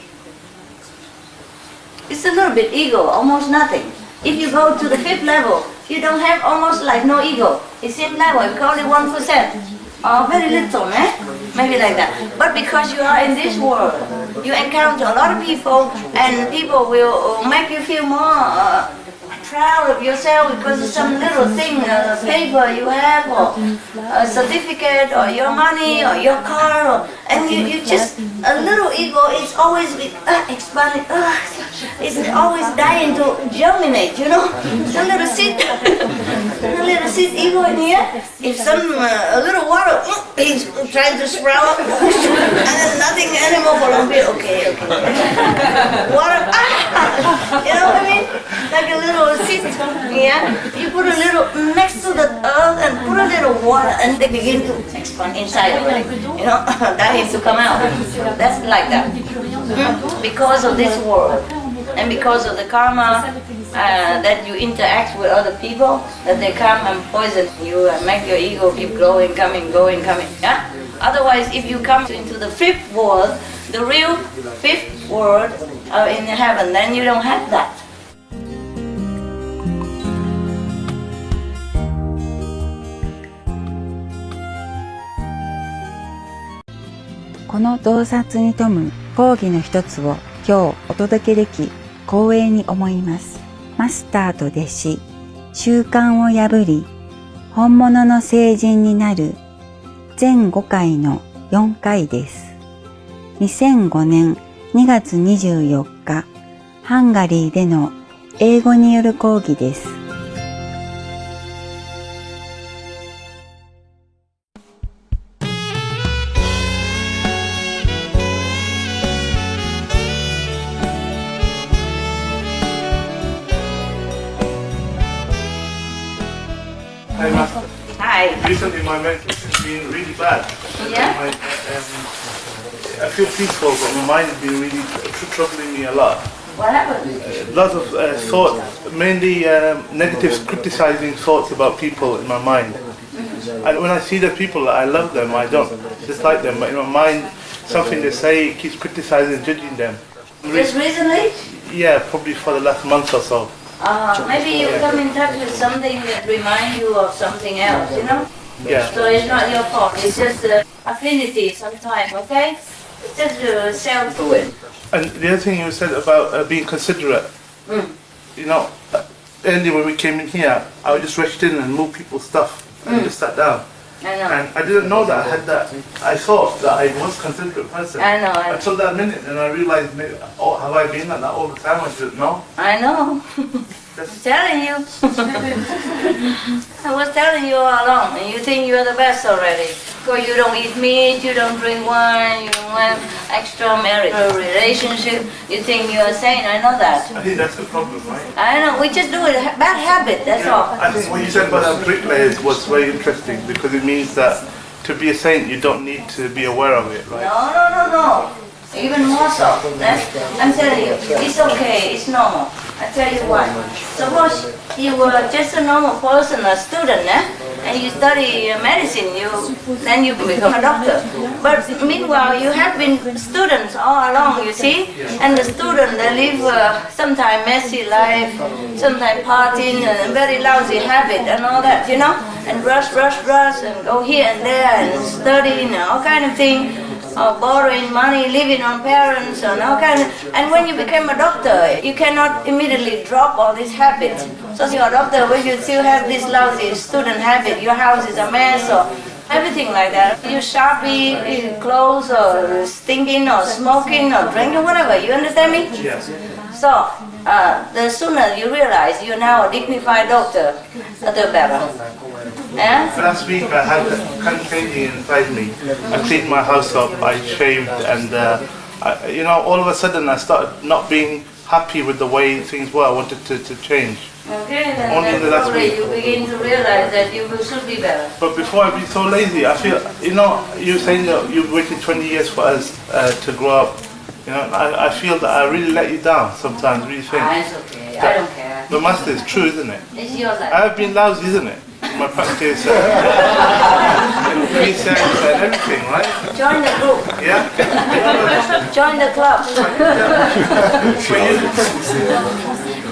It's a little bit ego, almost nothing. If you go to the 5th level, you don't have almost like no ego. It's same level, only 1%. Or very little, eh? Maybe like that. But because you are in this world, you encounter a lot of people, and people will make you feel more proud of yourself because of some little thing, paper you have, or a certificate, or your money, or your car, and you just, a little ego is always expanding, it's always dying to germinate, you know? A little seed ego in here. If a little water is trying to sprout, and then nothing anymore for a bit, okay. Water, you know what I mean? Like a little seed, yeah? You put a little next to the earth and put a little water, and they begin to expand inside of it, you know? That needs to come out. That's like that. Because of this world, and because of the karma that you interact with other people, that they come and poison you and make your ego keep growing, coming, yeah? Otherwise, if you come into the 5th world, the real 5th world in heaven, then you don't have that.「この洞察に富む講義の一つを今日お届けでき光栄に思います。マスターと弟子、習慣を破り、本物の聖人になる全5回の4回です。2005年2月24日、ハンガリーでの英語による講義です。Hi, Master. Hi. Recently, my mental has been really bad. Yeah? I feel peaceful, but my mind has been really troubling me a lot. What happened? Lots of thoughts, mainly negative, criticizing thoughts about people in my mind. And when I see the people, I love them. I don't dislike them, but in my mind, something they say keeps criticizing and judging them. Just recently? Yeah, probably for the last month or so. Maybe you come in touch with something that reminds you of something else, you know? Yeah. So it's not your fault, it's just affinity sometimes, okay? It's just self to it. And the other thing you said about being considerate, you know, earlier when we came in here, I just rushed in and moved people's stuff and just sat down. I know. And I didn't know that I had that. I thought that I was a considerate person. I know. Until that minute, and I realized, maybe, oh, have I been like that all the time? I didn't know. I know. I'm telling you. I was telling you all along, and you think you're the best already. Because you don't eat meat, you don't drink wine, you don't have extramarital relationship. You think you're a saint, I know that. I think that's the problem, right? I know, we just do it, bad habit, that's all. I think what you said about that bricklayers was very interesting because it means that to be a saint, you don't need to be aware of it, right? No. Even more so. I'm telling you, it's okay, it's normal. I tell you why. Suppose you were just a normal person, a student, and you study medicine, then you become a doctor. But meanwhile, you have been students all along, you see? And the student, they live sometimes messy life, sometimes partying, and very lousy habit and all that, you know? And rush, and go here and there, and studying, and all kind of things. Borrowing money, living on parents, and all kind of. And when you become a doctor, you cannot immediately drop all these habits. So you're a doctor, when you still have this lousy student habit, your house is a mess, or everything like that. You sharpie clothes, or stinking, or smoking, or drinking, whatever. You understand me? Yes. So the sooner you realize you're now a dignified doctor, the better. Yeah? Last week I had cleaning inside me. I cleaned my house up, I shaved, and all of a sudden I started not being happy with the way things were. I wanted to change. Okay, then Only the last week. you begin to realize that you should be better. But before I'd be so lazy, I feel, you're saying that you've waited 20 years for us to grow up. I feel that I really let you down sometimes, really think. It's okay, I don't care. The master is true, isn't it? It's your life. I have been lousy, isn't it? My practice, precepts and everything, right? Join the group. Yeah? Join the club.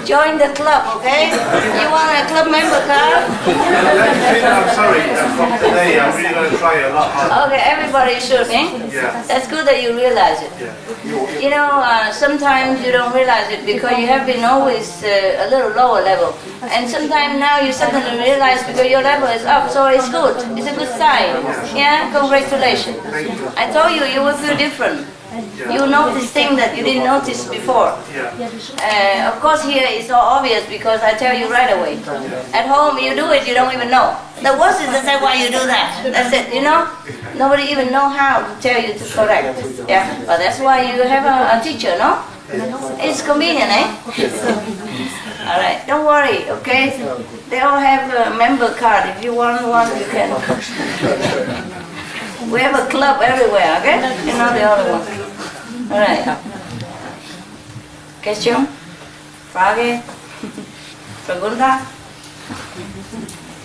Join the club, okay? You want a club member card? I'm sorry, from today I'm really going to try a lot harder. Okay, everybody should, eh? Yeah. That's good that you realize it. Yeah. Sometimes you don't realize it because you have been always a little lower level. And sometimes now you suddenly realize because your level is up, so it's good. It's a good sign. Yeah, congratulations. I told you, you will feel different. You notice things that you didn't notice before. Of course here it's so obvious because I tell you right away. At home you do it, you don't even know. The worst is to say why you do that. That's it, Nobody even know how to tell you to correct. Yeah, but that's why you have a teacher, no? It's convenient, eh? Alright, don't worry, okay? They all have a member card. If you want one, you can. We have a club everywhere, okay? You know the other one. Alright. Question? Frage? Pregunta?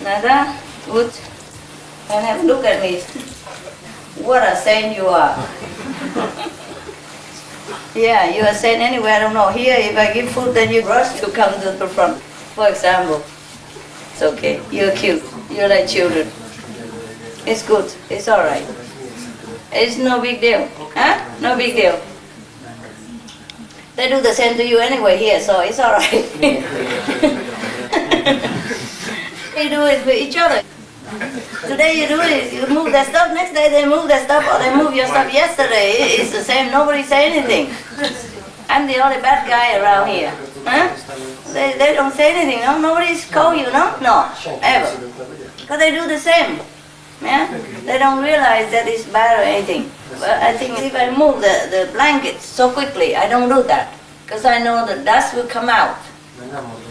Nada? Good. And have a look at me. What a saint you are. Yeah, you are saint anywhere, I don't know. Here, if I give food, then you rush to come to the front. For example. It's okay. You're cute. You're like children. It's good. It's all right. It's no big deal. Huh? No big deal. They do the same to you anyway here, so it's all right. They do it for each other. Today you do it, you move that stuff, next day they move that stuff, or they move your stuff yesterday. It's the same, nobody say anything. I'm the only bad guy around here. Huh? They don't say anything, no? Nobody's call you, no? No, ever. Because they do the same. Yeah? They don't realize that it's bad or anything. But I think if I move the blanket so quickly, I don't do that. Because I know the dust will come out.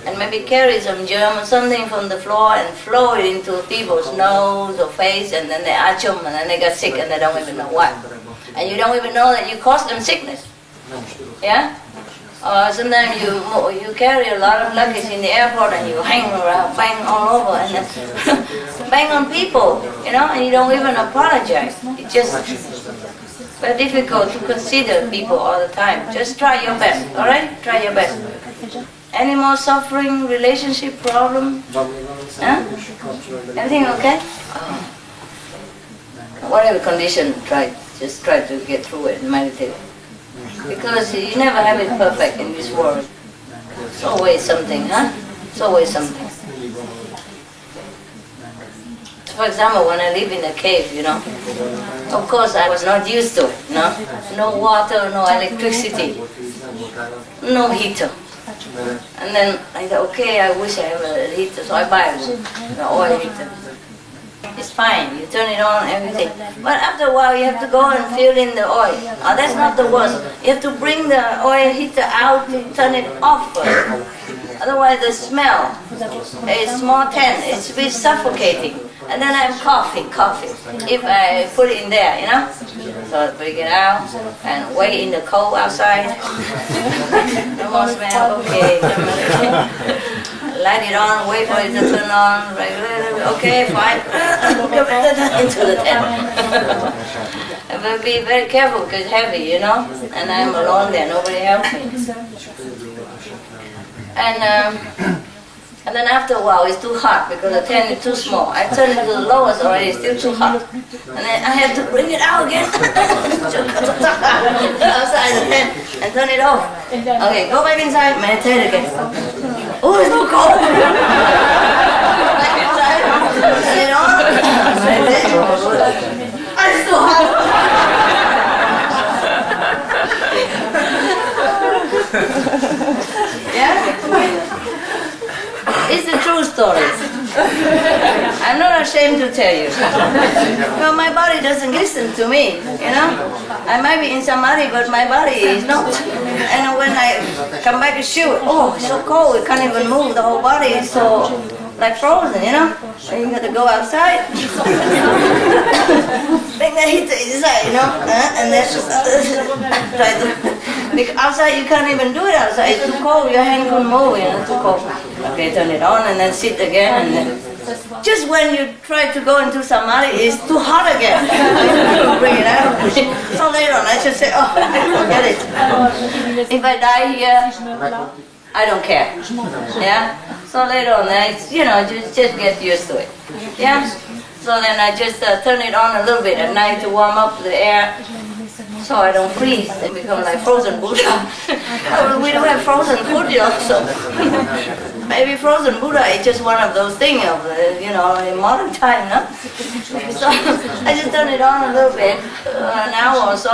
And maybe carry some germ or something from the floor and flow it into people's nose or face, and then they achum, and then they get sick and they don't even know why. And you don't even know that you caused them sickness. Yeah? Or sometimes you carry a lot of luggage in the airport and you hang around, bang all over, and then bang on people, and you don't even apologize. It's just very difficult to consider people all the time. Just try your best, all right? Try your best. Any more suffering, relationship problem? Huh? Everything okay? Whatever condition, just try to get through it and meditate. Because you never have it perfect in this world. It's always something, huh? It's always something. For example, when I live in a cave, of course I was not used to it, no water, no electricity, no heater. And then I thought, okay, I wish I have a heater, so I buy an oil heater. It's fine, you turn it on, everything. But after a while you have to go and fill in the oil. Oh, that's not the worst. You have to bring the oil heater out, turn it off first. Otherwise the smell, a small tent, it's be suffocating. And then I'm coughing. If I put it in there, So I bring it out and wait in the cold outside. No more smell, okay. Light it on, wait for it to turn on. Okay, fine. Into the tent. But be very careful because it's heavy, And I'm alone there, nobody helps me. And then after a while it's too hot because the tent is too small. I turn it to the lowest already, it's still too hot. And then I have to bring it out again. Outside the tent and turn it off. Okay, go back inside, meditate again. Oh, it's so cold. Back inside, turn it on, meditate. Oh, it's too hot. Yeah? It's a true story. I'm not ashamed to tell you. Well, my body doesn't listen to me, I might be in samadhi, but my body is not. And when I come back to shoot, oh, it's so cold, it can't even move. The whole body is so like frozen, And you got to go outside. Bring the heater inside, and then try to. Because outside you can't even do it outside. It's too cold. Your hand can't move. It's too cold. Okay, turn it on and then sit again, and then just when you try to go into samadhi, it's too hot again. Bring it out. So later on, I just say, oh, forget it. If I die here, I don't care. Yeah. So later on, just get used to it. Yeah. So then I just turn it on a little bit at night to warm up the air. So I don't freeze and become like frozen Buddha. We don't have frozen food, so maybe frozen Buddha is just one of those things of, in modern time, no? So I just turn it on a little bit, an hour or so,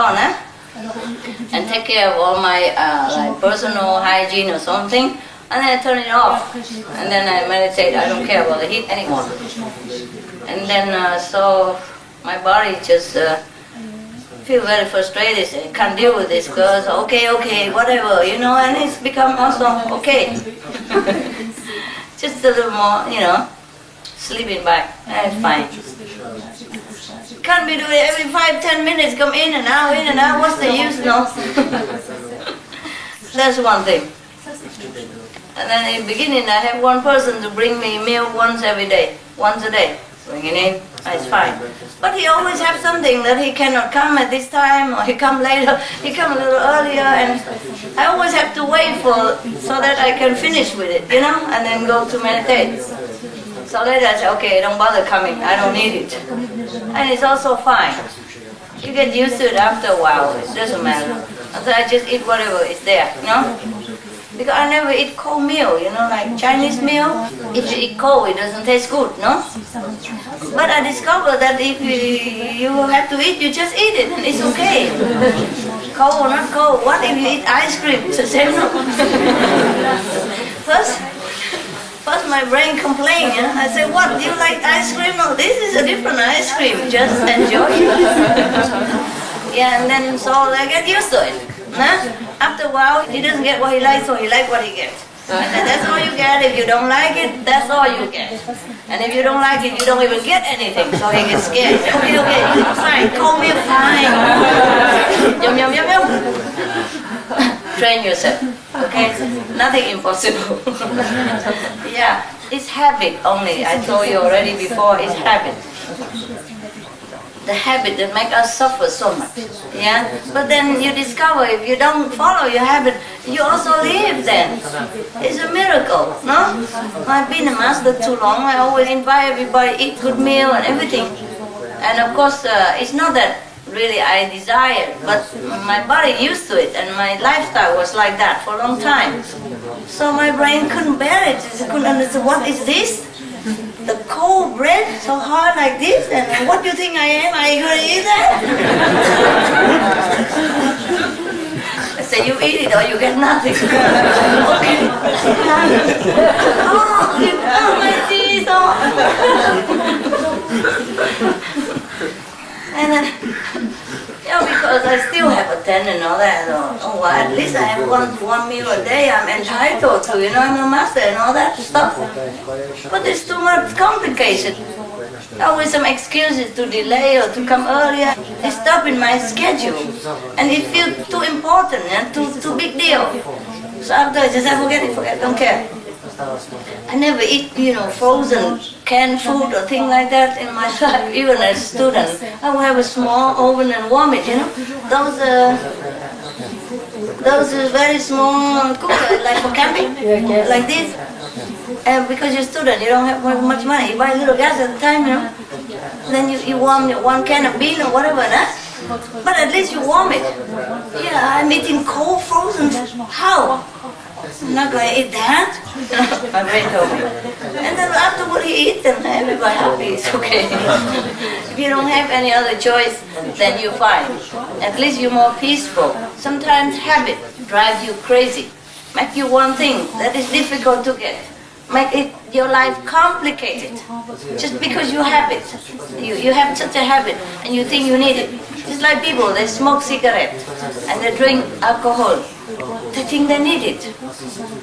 and take care of all my like personal hygiene or something, and then I turn it off, and then I meditate. I don't care about the heat anymore. And then so my body just feel very frustrated and can't deal with this because okay, whatever, and it's become also okay. Just a little more, sleeping back, and it's fine. Can't be doing it every 5-10 minutes, come in and out, what's the use, no? That's one thing. And then in the beginning I have one person to bring me meal once a day. Bring it in, it's fine. But he always has something that he cannot come at this time, or he come later, he come a little earlier, and I always have to wait so that I can finish with it, and then go to meditate. So later I say, okay, don't bother coming, I don't need it. And it's also fine. You get used to it after a while, it doesn't matter. So I just eat whatever is there, Because I never eat cold meal, like Chinese meal. If you eat cold, it doesn't taste good, no? But I discovered that if you have to eat, you just eat it, and it's okay. Cold or not cold, what if you eat ice cream? It's the same, no? First my brain complained, I said, what, do you like ice cream? No, this is a different ice cream, just enjoy it. Yeah, and then so I get used to it. After a while, he doesn't get what he likes, so he likes what he gets. And that's all you get. If you don't like it, that's all you get. And if you don't like it, you don't even get anything, so he gets scared. Okay, fine, call me fine. Yum. Train yourself, okay? Nothing impossible. Yeah, it's habit only. I told you already before, it's habit. The habit that makes us suffer so much, yeah? But then you discover if you don't follow your habit, you also live then. It's a miracle, no? I've been a master too long. I always invite everybody, eat good meal and everything. And of course, it's not that really I desire, but my body used to it and my lifestyle was like that for a long time. So my brain couldn't bear it. It couldn't understand, what is this? The cold bread, so hard like this, and what do you think I am? Are you going to eat that? I said, you eat it or you get nothing. Okay. Oh, my teeth. Oh. And then, because I still have a 10 and all that, well, at least I have one meal a day I'm entitled to, I'm a master and all that stuff. But it's too much complicated. Always some excuses to delay or to come earlier. They stop in my schedule. And it feels too important and too big deal. So after I just say, forget, don't care. I never eat, frozen canned food or thing like that in my life. Even as a student, I would have a small oven and warm it. Those very small cookers, like for camping, like this. And because you're a student, you don't have much money. You buy a little gas at the time, Then you warm one can of bean or whatever, But at least you warm it. Yeah, I'm eating cold frozen. How? I'm not going to eat that. My brain told me. And then afterward he eats and everybody happy, it's okay. If you don't have any other choice, then you're fine. At least you're more peaceful. Sometimes habit drives you crazy. Make you one thing that is difficult to get. Make your life complicated. Just because you have it. You have such a habit and you think you need it. Just like people, they smoke cigarettes and they drink alcohol. They think they need it.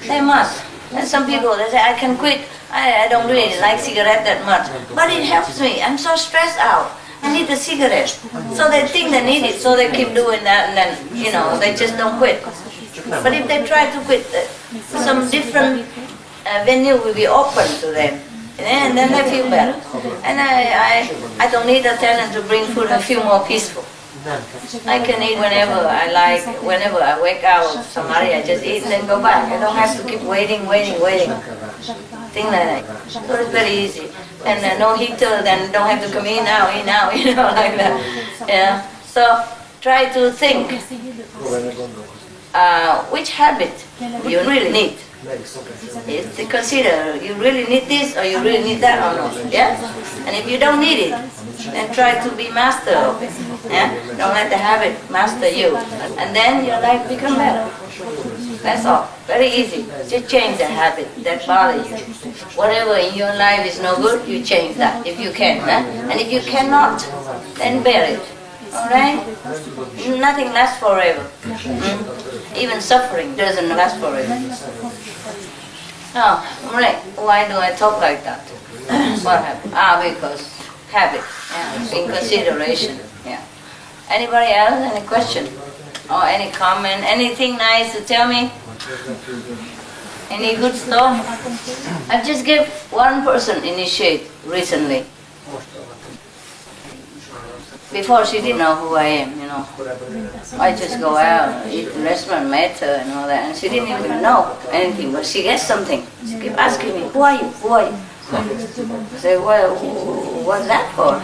They must. And some people, they say, I can quit. I don't really like cigarette that much. But it helps me. I'm so stressed out. I need a cigarette. So they think they need it, so they keep doing that and then, they just don't quit. But if they try to quit, some different venue will be open to them. And then they feel better. And I don't need a tenant to bring food. I feel more peaceful. I can eat whenever I like. Whenever I wake out of somebody, I just eat and then go back. I don't have to keep waiting. Things like that. So it's very easy. And no heater, then don't have to come in now, like that. Yeah. So try to think which habit you really need. Is to consider you really need this or you really need that or not. Yeah? And if you don't need it, then try to be master of it. Yeah? Don't let the habit master you. And then your life become better. That's all. Very easy. Just change the habit that bothers you. Whatever in your life is no good, you change that if you can. And if you cannot, then bear it. Alright? Nothing lasts forever. Even suffering doesn't last forever. Oh, right. Why do I talk like that? What happened? Because habit. Yeah. In consideration. Yeah. Anybody else? Any question? Or any comment? Anything nice to tell me? Any good stuff? I've just gave one person initiate recently. Before she didn't know who I am, I just go out, eat in restaurant, met her and all that, and she didn't even know anything, but she gets something. She kept asking me, who are you? Who are you? I say, well, what's that for?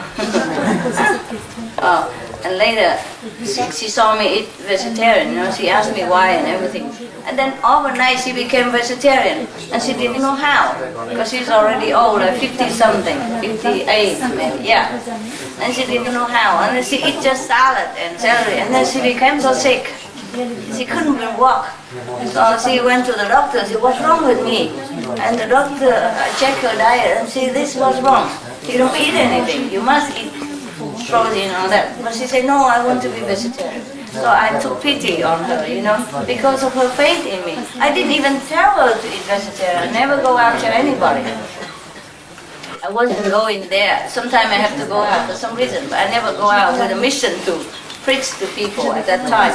And later, she saw me eat vegetarian, she asked me why and everything. And then overnight she became vegetarian, and she didn't know how, because she's already old, like 50-something, 58 maybe, yeah. And she didn't know how, and then she eat just salad and celery, and then she became so sick. She couldn't even walk. So she went to the doctor and said, what's wrong with me? And the doctor checked her diet and said, this was wrong. You don't eat anything, you must eat protein and all that. But she said, no, I want to be vegetarian. So I took pity on her, because of her faith in me. I didn't even tell her to eat vegetarian. I never go out to anybody. I wasn't going there. Sometimes I have to go out for some reason, but I never go out with a mission to preach to people at that time,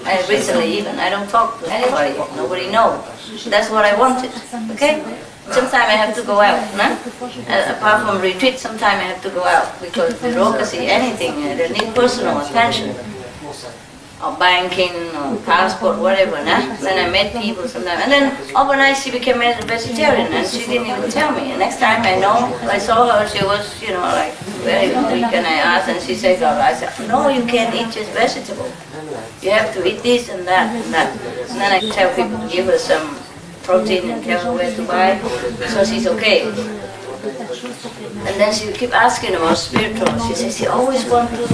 And recently even, I don't talk to anybody. Nobody knows. That's what I wanted, okay? Sometimes I have to go out, apart from retreat, sometimes I have to go out because bureaucracy, anything, they need personal attention. Or banking, or passport, whatever, Then I met people sometimes. And then overnight she became a vegetarian and she didn't even tell me. And next time I saw her, she was, like very weak, and I asked and she said, I said, no, you can't eat just vegetable. You have to eat this and that and that. And then I tell people, give her some protein and tell her where to buy, so she's okay. And then she keep asking about spiritual. She says she always wants to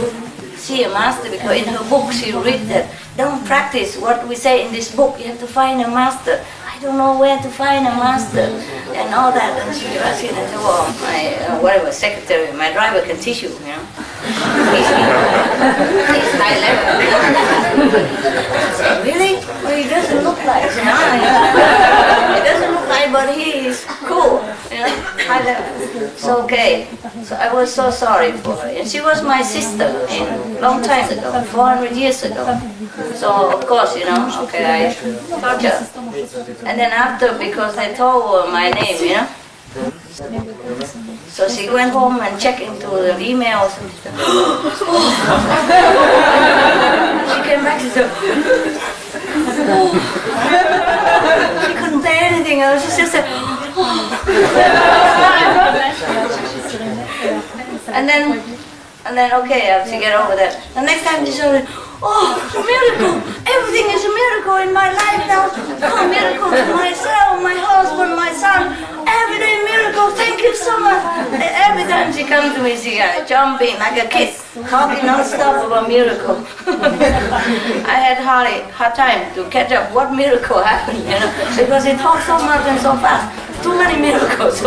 see a master because in her book she read that don't practice what we say in this book. You have to find a master. I don't know where to find a master and all that. And she was asking, and I said, well, my whatever secretary, my driver can teach you, you know. He's high level. I said, really? Well, he doesn't look like, you know. He doesn't look like, but he is cool, you know, high level. It's okay. So I was so sorry for her. And she was my sister in long time ago, 400 years ago. So of course, you know, okay, I taught her. And then after, because I told her my name, you know, so she went home and checked into the emails. And she came back and said, she couldn't say anything. I was just said, and then okay, I have to get over that. The next time she said, oh, a miracle! Everything is a miracle in my life now. Oh, miracle to myself, my husband, my son. Every day miracle. Thank you so much. Every time she comes to me, she jumping like a kid, talking non-stop about miracle. I had hard time to catch up what miracle happened, you know, because he talks so much and so fast. Too many miracles.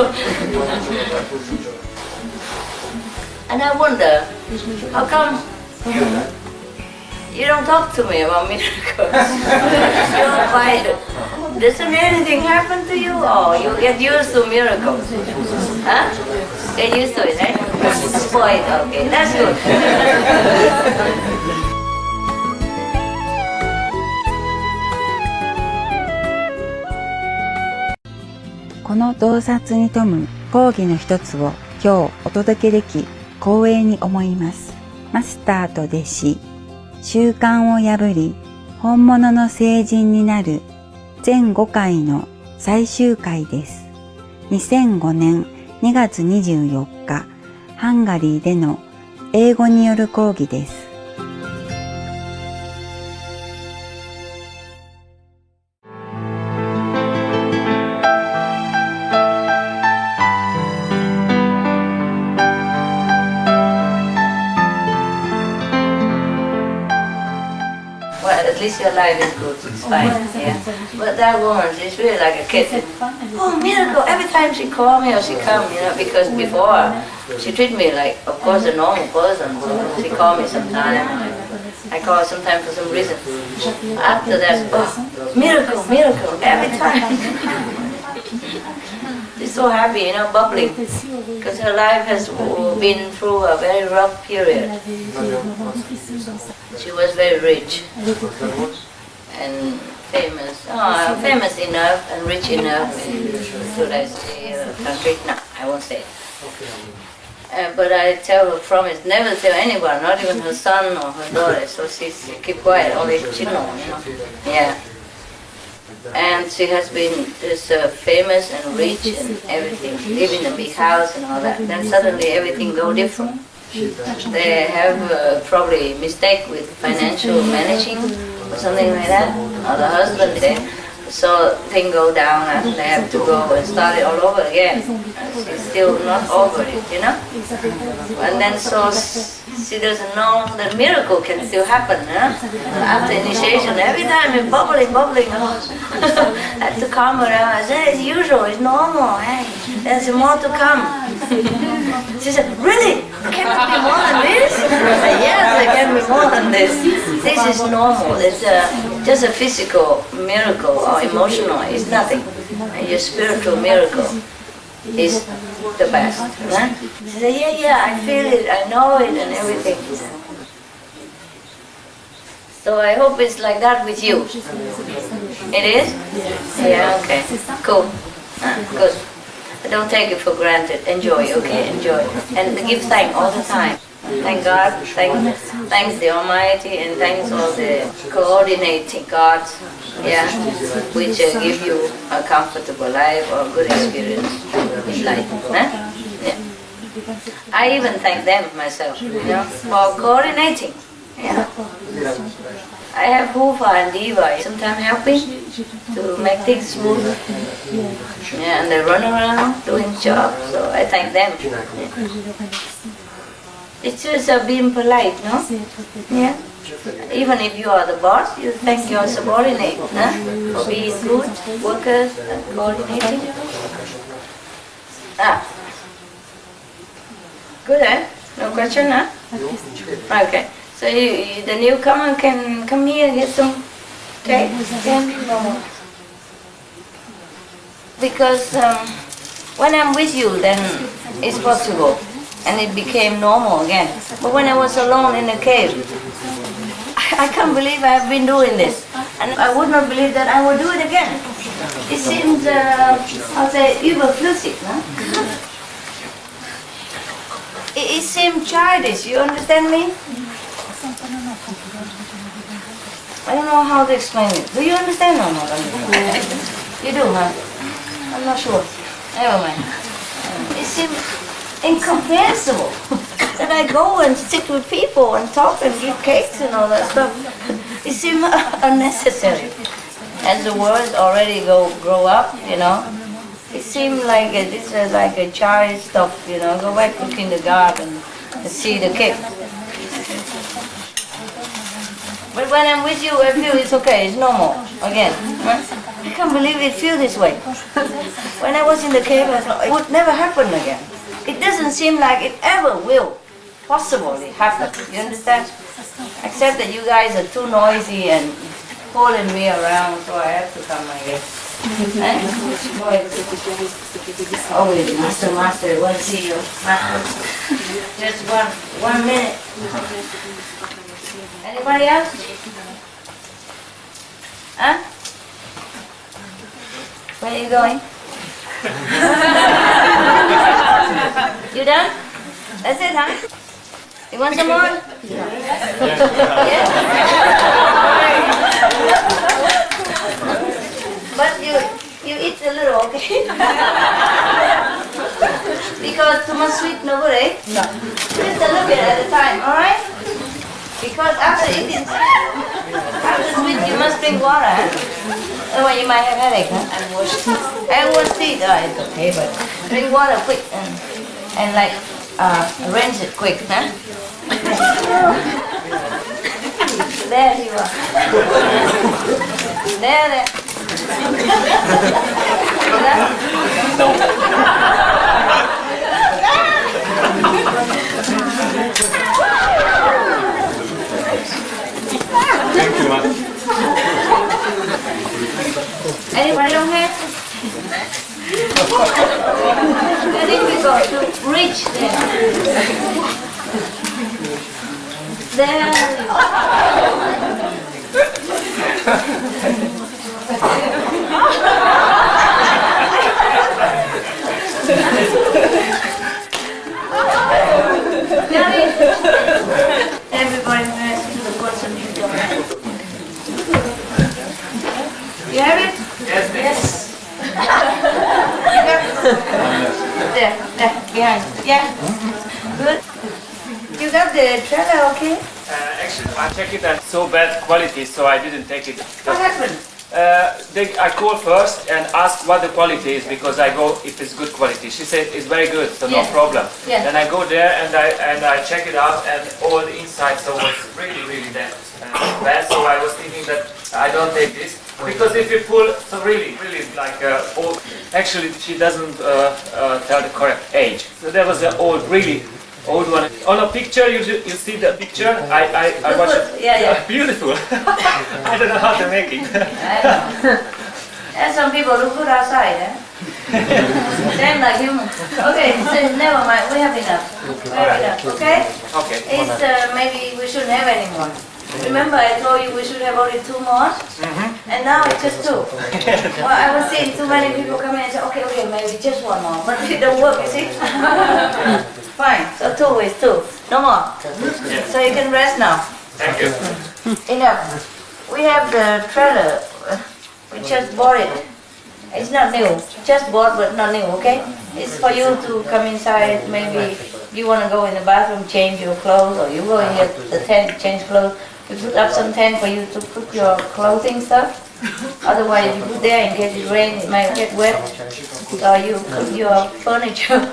And I wonder, how come you don't talk to me about miracles? You're quiet. Doesn't anything happen to you? Or you get used to miracles? Huh? Get used to it, right? Spoiled, okay, that's good. この洞察に富む講義の一つを今日お届けでき光栄に思います。マスターと弟子、習慣を破り本物の聖人になる全5回の最終回です。2005年2月24日、ハンガリーでの英語による講義です。At least your life is good, it's fine, yeah. But that woman, she's really like a kid. Oh, miracle! Every time she call me or she come, you know, because before she treat me like, of course, a normal person. So she call me sometime. I call her sometime for some reason. After that, oh, miracle, miracle! Every time. She's so happy, you know, bubbling, because her life has been through a very rough period. She was very rich and famous, famous enough and rich enough. Should I say country? No, I won't say it. But I tell her, promise, never tell anyone, not even her son or her daughter. So she keep quiet, only she know, you know. Yeah. And she has been this famous and rich and everything, live in a big house and all that. Then suddenly everything go different. They have probably mistake with financial managing or something like that, or the husband there. So things go down and they have to go and start it all over again. She's still not over it, you know? And then so she doesn't know that miracle can still happen, huh? After initiation, every time it's bubbling. I have to calm her down. I say, it's usual, it's normal, hey, there's more to come. She said, really? Can it be more than this? I said, yes, it can be more than this. This is normal. It's just a physical miracle or emotional. It's nothing. And your spiritual miracle is the best. Huh? She said, yeah, I feel it, I know it and everything. So I hope it's like that with you. It is? Yeah, okay. Cool. Good. Don't take it for granted. Enjoy, okay? Enjoy. And give thanks all the time. Thank God, thanks the Almighty, and thanks all the coordinating gods, yeah, which give you a comfortable life or good experience in life. Huh? Yeah. I even thank them myself, you know, for coordinating. Yeah. I have Hoofa and Diva sometimes helping to make things smooth. Yeah, and they run around doing jobs, so I thank them. It's just being polite, no? Yeah. Even if you are the boss, you thank your subordinate, no? For being good workers and coordinating. Ah. Good, eh? No question, huh? Okay. So the newcomer can come here and get some cake. Because when I'm with you, then it's possible. And it became normal again. But when I was alone in the cave, I can't believe I have been doing this. And I would not believe that I would do it again. It seems, I'll say, überflüssig, no? It seemed childish, you understand me? I don't know how to explain it. Do you understand or not? You do, huh? I'm not sure. Never mind. It seems incomprehensible that I go and sit with people and talk and give cakes and all that stuff. It seems unnecessary. As the words already grow up, you know, it seems like this is like a child stuff, you know. Go back to kindergarten and see the cake. But when I'm with you, I feel it's okay, it's normal, again. I can't believe it feels this way. When I was in the cave, I thought it would never happen again. It doesn't seem like it ever will possibly happen, you understand? Except that you guys are too noisy and pulling me around, so I have to come, I guess. Always, master, want to see you. Just one minute. Anybody else? Huh? Where are you going? You done? That's it, huh? You want some more? Yeah? But you eat a little, okay? Because too much sweet no good, eh? No. Just a little bit at a time, alright? Because after eating sweet, you must drink water, huh? Otherwise you might have headache, huh? And wash teeth, it's okay, but drink water quick and like rinse it quick, huh? There you are. There. Thank you, man. Anybody don't have? Very difficult to reach there. There. Everybody has to put some new door. You have it? Yes. There, behind. Yeah. Good. You got the trailer, okay? Actually, I checked it at so bad quality, so I didn't take it. What happened? I call first and ask what the quality is because I go if it's good quality. She said it's very good, so Yes. no problem. Yes. Then I go there and I check it out and all the inside so was really bad. So I was thinking that I don't take this because if you pull so really like old. Actually, she doesn't tell the correct age. So there was an really old one. On a picture, you see the picture. I watch it. Yeah. Beautiful. I don't know how to make it. And some people look good outside, eh? Same like human. Okay, so never mind. We have enough. Okay? Okay. It's maybe we shouldn't have any more. Remember, I told you we should have only 2 more, and now it's just 2. Well, I was seeing too many people come in and say, okay, maybe just 1 more, but it don't work, you see? Fine, so 2 is 2. No more. So you can rest now. Thank you. Enough. We have the trailer. We just bought it. It's not new. Just bought, but not new, okay? It's for you to come inside. Maybe you want to go in the bathroom, change your clothes, or you go in the tent, change clothes. We put up some tent for you to put your clothing stuff. Otherwise, you put there in case it rains, it might get wet. So you put your furniture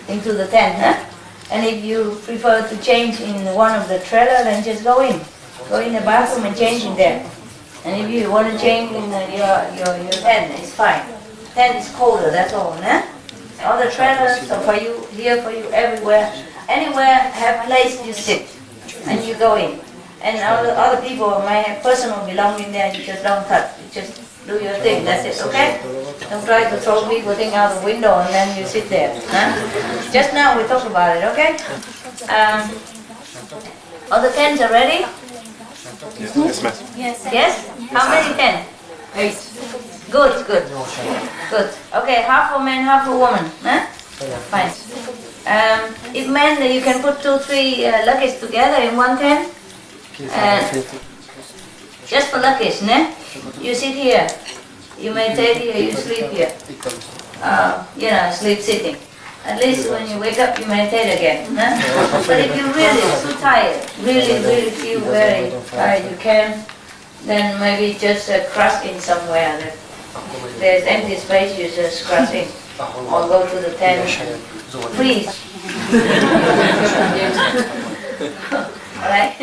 into the tent, huh? And if you prefer to change in one of the trailer, then just go in. Go in the bathroom and change in there. And if you want to change in your tent, it's fine. Tent is colder, that's all, huh? All the trailers are for you, here for you, everywhere. Anywhere have place you sit, and you go in. And all the other people might have personal belonging there, you just don't touch. You just do your thing, that's it, okay? Don't try to throw people thing out the window and then you sit there. Huh? Just now we talk about it, okay? All the tents are ready? Yes, ma'am. Yes? How many tents? 8. Good, good. Good. Okay, half for men, half for women. Huh? Fine. If men, you can put 2, 3 luggage together in one tent. Just for luggage, ne? You sit here. You meditate here, you sleep here. Sleep sitting. At least when you wake up, you meditate again. Huh? But if you're really too tired, really feel very tired, you can, then maybe just cross in somewhere. There's empty space, you just cross in. Or go to the tent. Please. Alright?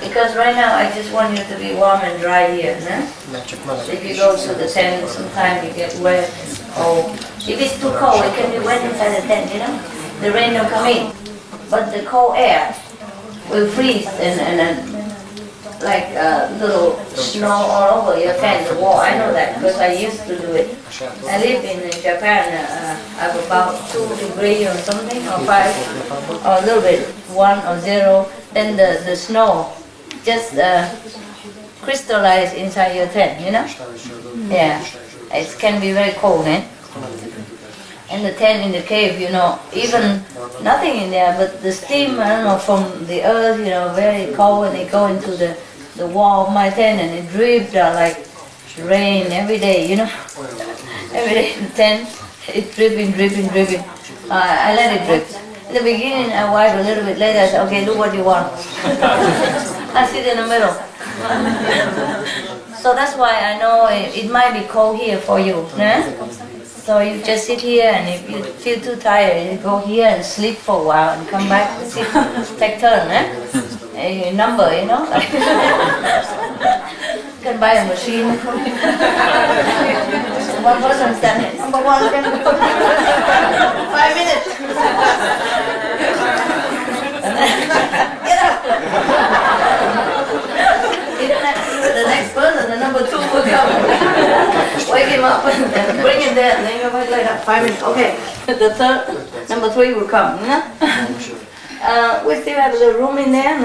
Because right now I just want you to be warm and dry here. Nah? So if you go to the tent, sometimes you get wet and cold. If it's too cold, it can be wet inside the tent, you know? The rain don't come in. But the cold air will freeze and like little snow all over your tent, the wall. I know that because I used to do it. I live in Japan. I have about 2 degrees or something, or 5, or a little bit, 1 or 0. Then the snow just crystallize inside your tent, you know? Yeah, it can be very cold, eh? And the tent in the cave, you know, even nothing in there, but the steam, I don't know, from the earth, you know, very cold, and it go into the wall of my tent, and it drips down like rain every day, you know? Every day in the tent, it's dripping. I let it drip. In the beginning, I wipe a little bit later, I said, okay, do what you want. I sit in the middle. So that's why I know it might be cold here for you. Né? So you just sit here, and if you feel too tired, you go here and sleep for a while and come back and sit, take turn. A number, you know? You can buy a machine. One person standing, number 1 can go 5 minutes. Get up. You don't have to do it the next person, the number 2 will come. Wake him up and bring him there, and then you go back later, 5 minutes. Okay, the third, number 3 will come. We still have a little room in there.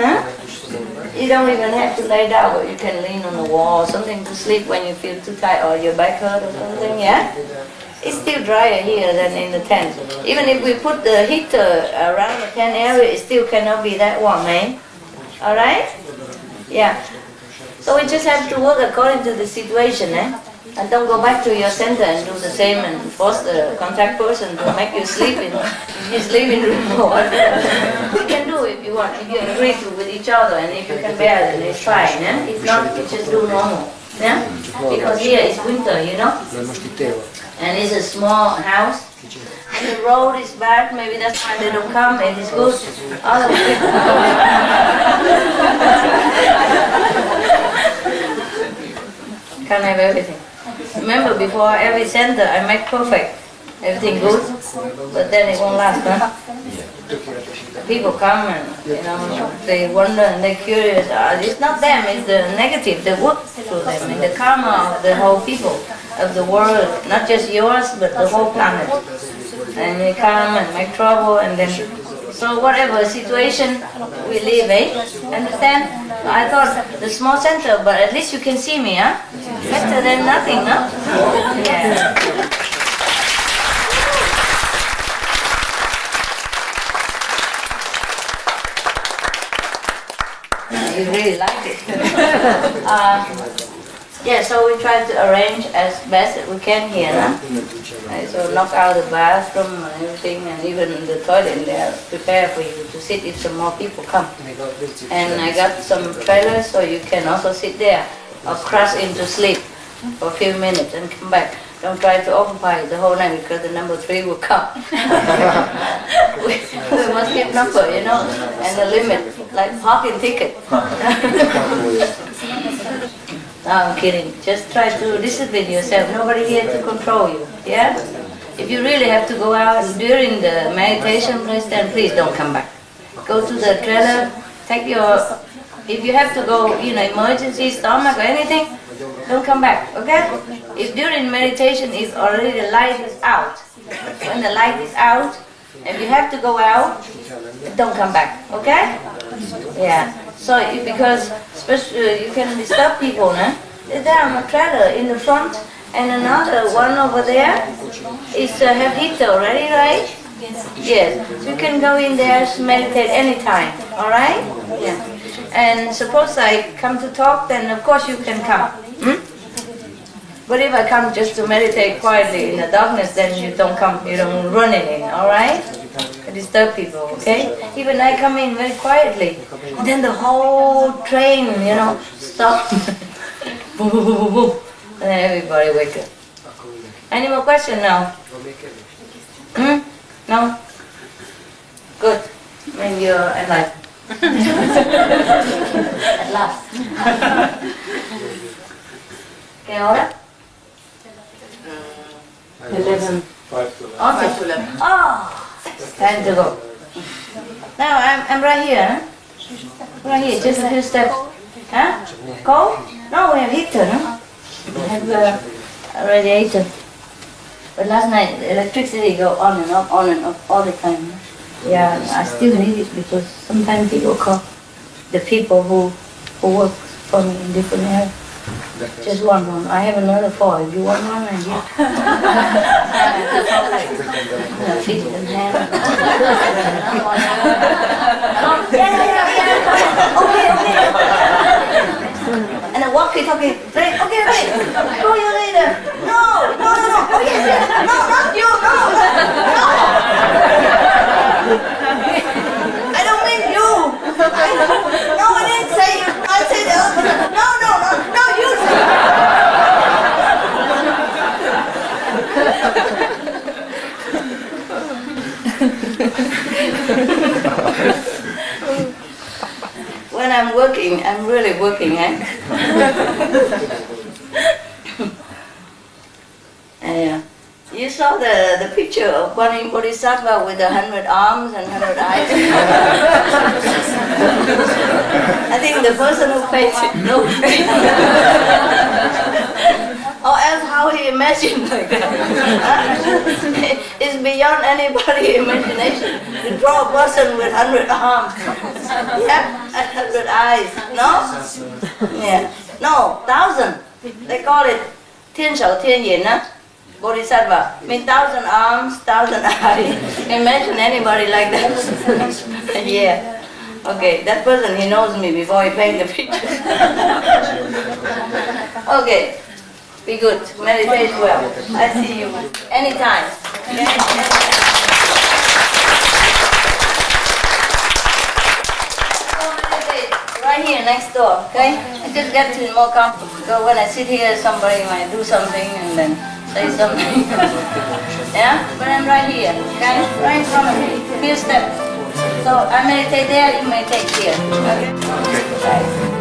You don't even have to lay down, but you can lean on the wall or something to sleep when you feel too tired or your back hurt or something, yeah? It's still drier here than in the tent. Even if we put the heater around the tent area, it still cannot be that warm, eh? Alright? Yeah. So we just have to work according to the situation, eh? And don't go back to your center and do the same and force the contact person to make you sleep in his living room or whatever. You can do if you want, if you agree to with each other, and if you can bear it, then it's fine. Eh? If not, you just do normal. Yeah? Because here it's winter, you know? And it's a small house. And the road is bad, maybe that's why they don't come, and it's good. Otherwise, can't have everything. Remember, before every center, I make perfect. Everything good, but then it won't last, huh? People come and, you know, they wonder and they're curious. It's not them, it's the negative, the work through them, and the karma of the whole people, of the world, not just yours, but the whole planet. And they come and make trouble, and then, so whatever situation we live, eh? Understand? I thought the small center, but at least you can see me, huh? Better than nothing, huh? Yeah. You really like it. Yeah, so we try to arrange as best as we can here, no? So knock out the bathroom and everything, and even the toilet they are prepared for you to sit if some more people come. And I got some trailers so you can also sit there or crash into sleep for a few minutes and come back. Don't try to occupy the whole night because the number 3 will come. we must keep number, you know, and the limit, like parking ticket. No, I'm kidding. Just try to discipline yourself. Nobody here to control you. Yeah? If you really have to go out during the meditation place, then please don't come back. Go to the trailer, take your... If you have to go, you know, emergency, stomach or anything, don't come back, okay? If during meditation is already the light is out, when the light is out, and you have to go out, don't come back, okay? Yeah. So, because especially you can disturb people, no? There are a trailer in the front, and another one over there is have heater already, right? Yes. So you can go in there to meditate anytime, all right? Yeah. And suppose I come to talk, then of course you can come. But if I come just to meditate quietly in the darkness, then you don't come, you don't run in, all right? Disturb people, okay? Even I come in very quietly, and then the whole train, you know, stop. Boom, boom, boom, boom, boom. And then everybody wake up. Any more questions now? No? Good. Maybe you're alive. At last. Okay, order? 11. 5 to 11. Oh! Time to go. Now I'm right here, huh? Right here, just a few steps. Huh? Cold? No, we have heater, no? We have radiator. But last night the electricity go on and off all the time. Yeah, I still need it because sometimes people call the people who work for me in different areas. Just one room. I have another 4. If you want one, I give. Feet and hands. Yeah. Okay. And then walkie-talkie. Okay. Go you later. No. Oh yes. No, not you. No. I don't mean you. No, I didn't say you. I said the other. No, you. When I'm working, I'm really working, eh? Yeah. You saw the picture of Guanyin Bodhisattva with 100 arms and 100 eyes? I think the person who painted it knows. Or else how he imagined like that. It's beyond anybody's imagination to draw a person with 100 arms. Yeah, and 100 eyes. No? Yeah. No, 1,000. They call it 天手天眼, huh? Bodhisattva, mean 1,000 arms, 1,000 eyes. Imagine anybody like that. Yeah. Okay, that person, he knows me before he painted the picture. Okay, be good. Meditate well. I see you anytime. Okay? Right here next door, okay? I just get to more comfortable. So when I sit here, somebody might do something and then say something. Yeah? But I'm right here, okay? Right in front of me. Few steps. So I meditate there, you meditate here. Okay? Right.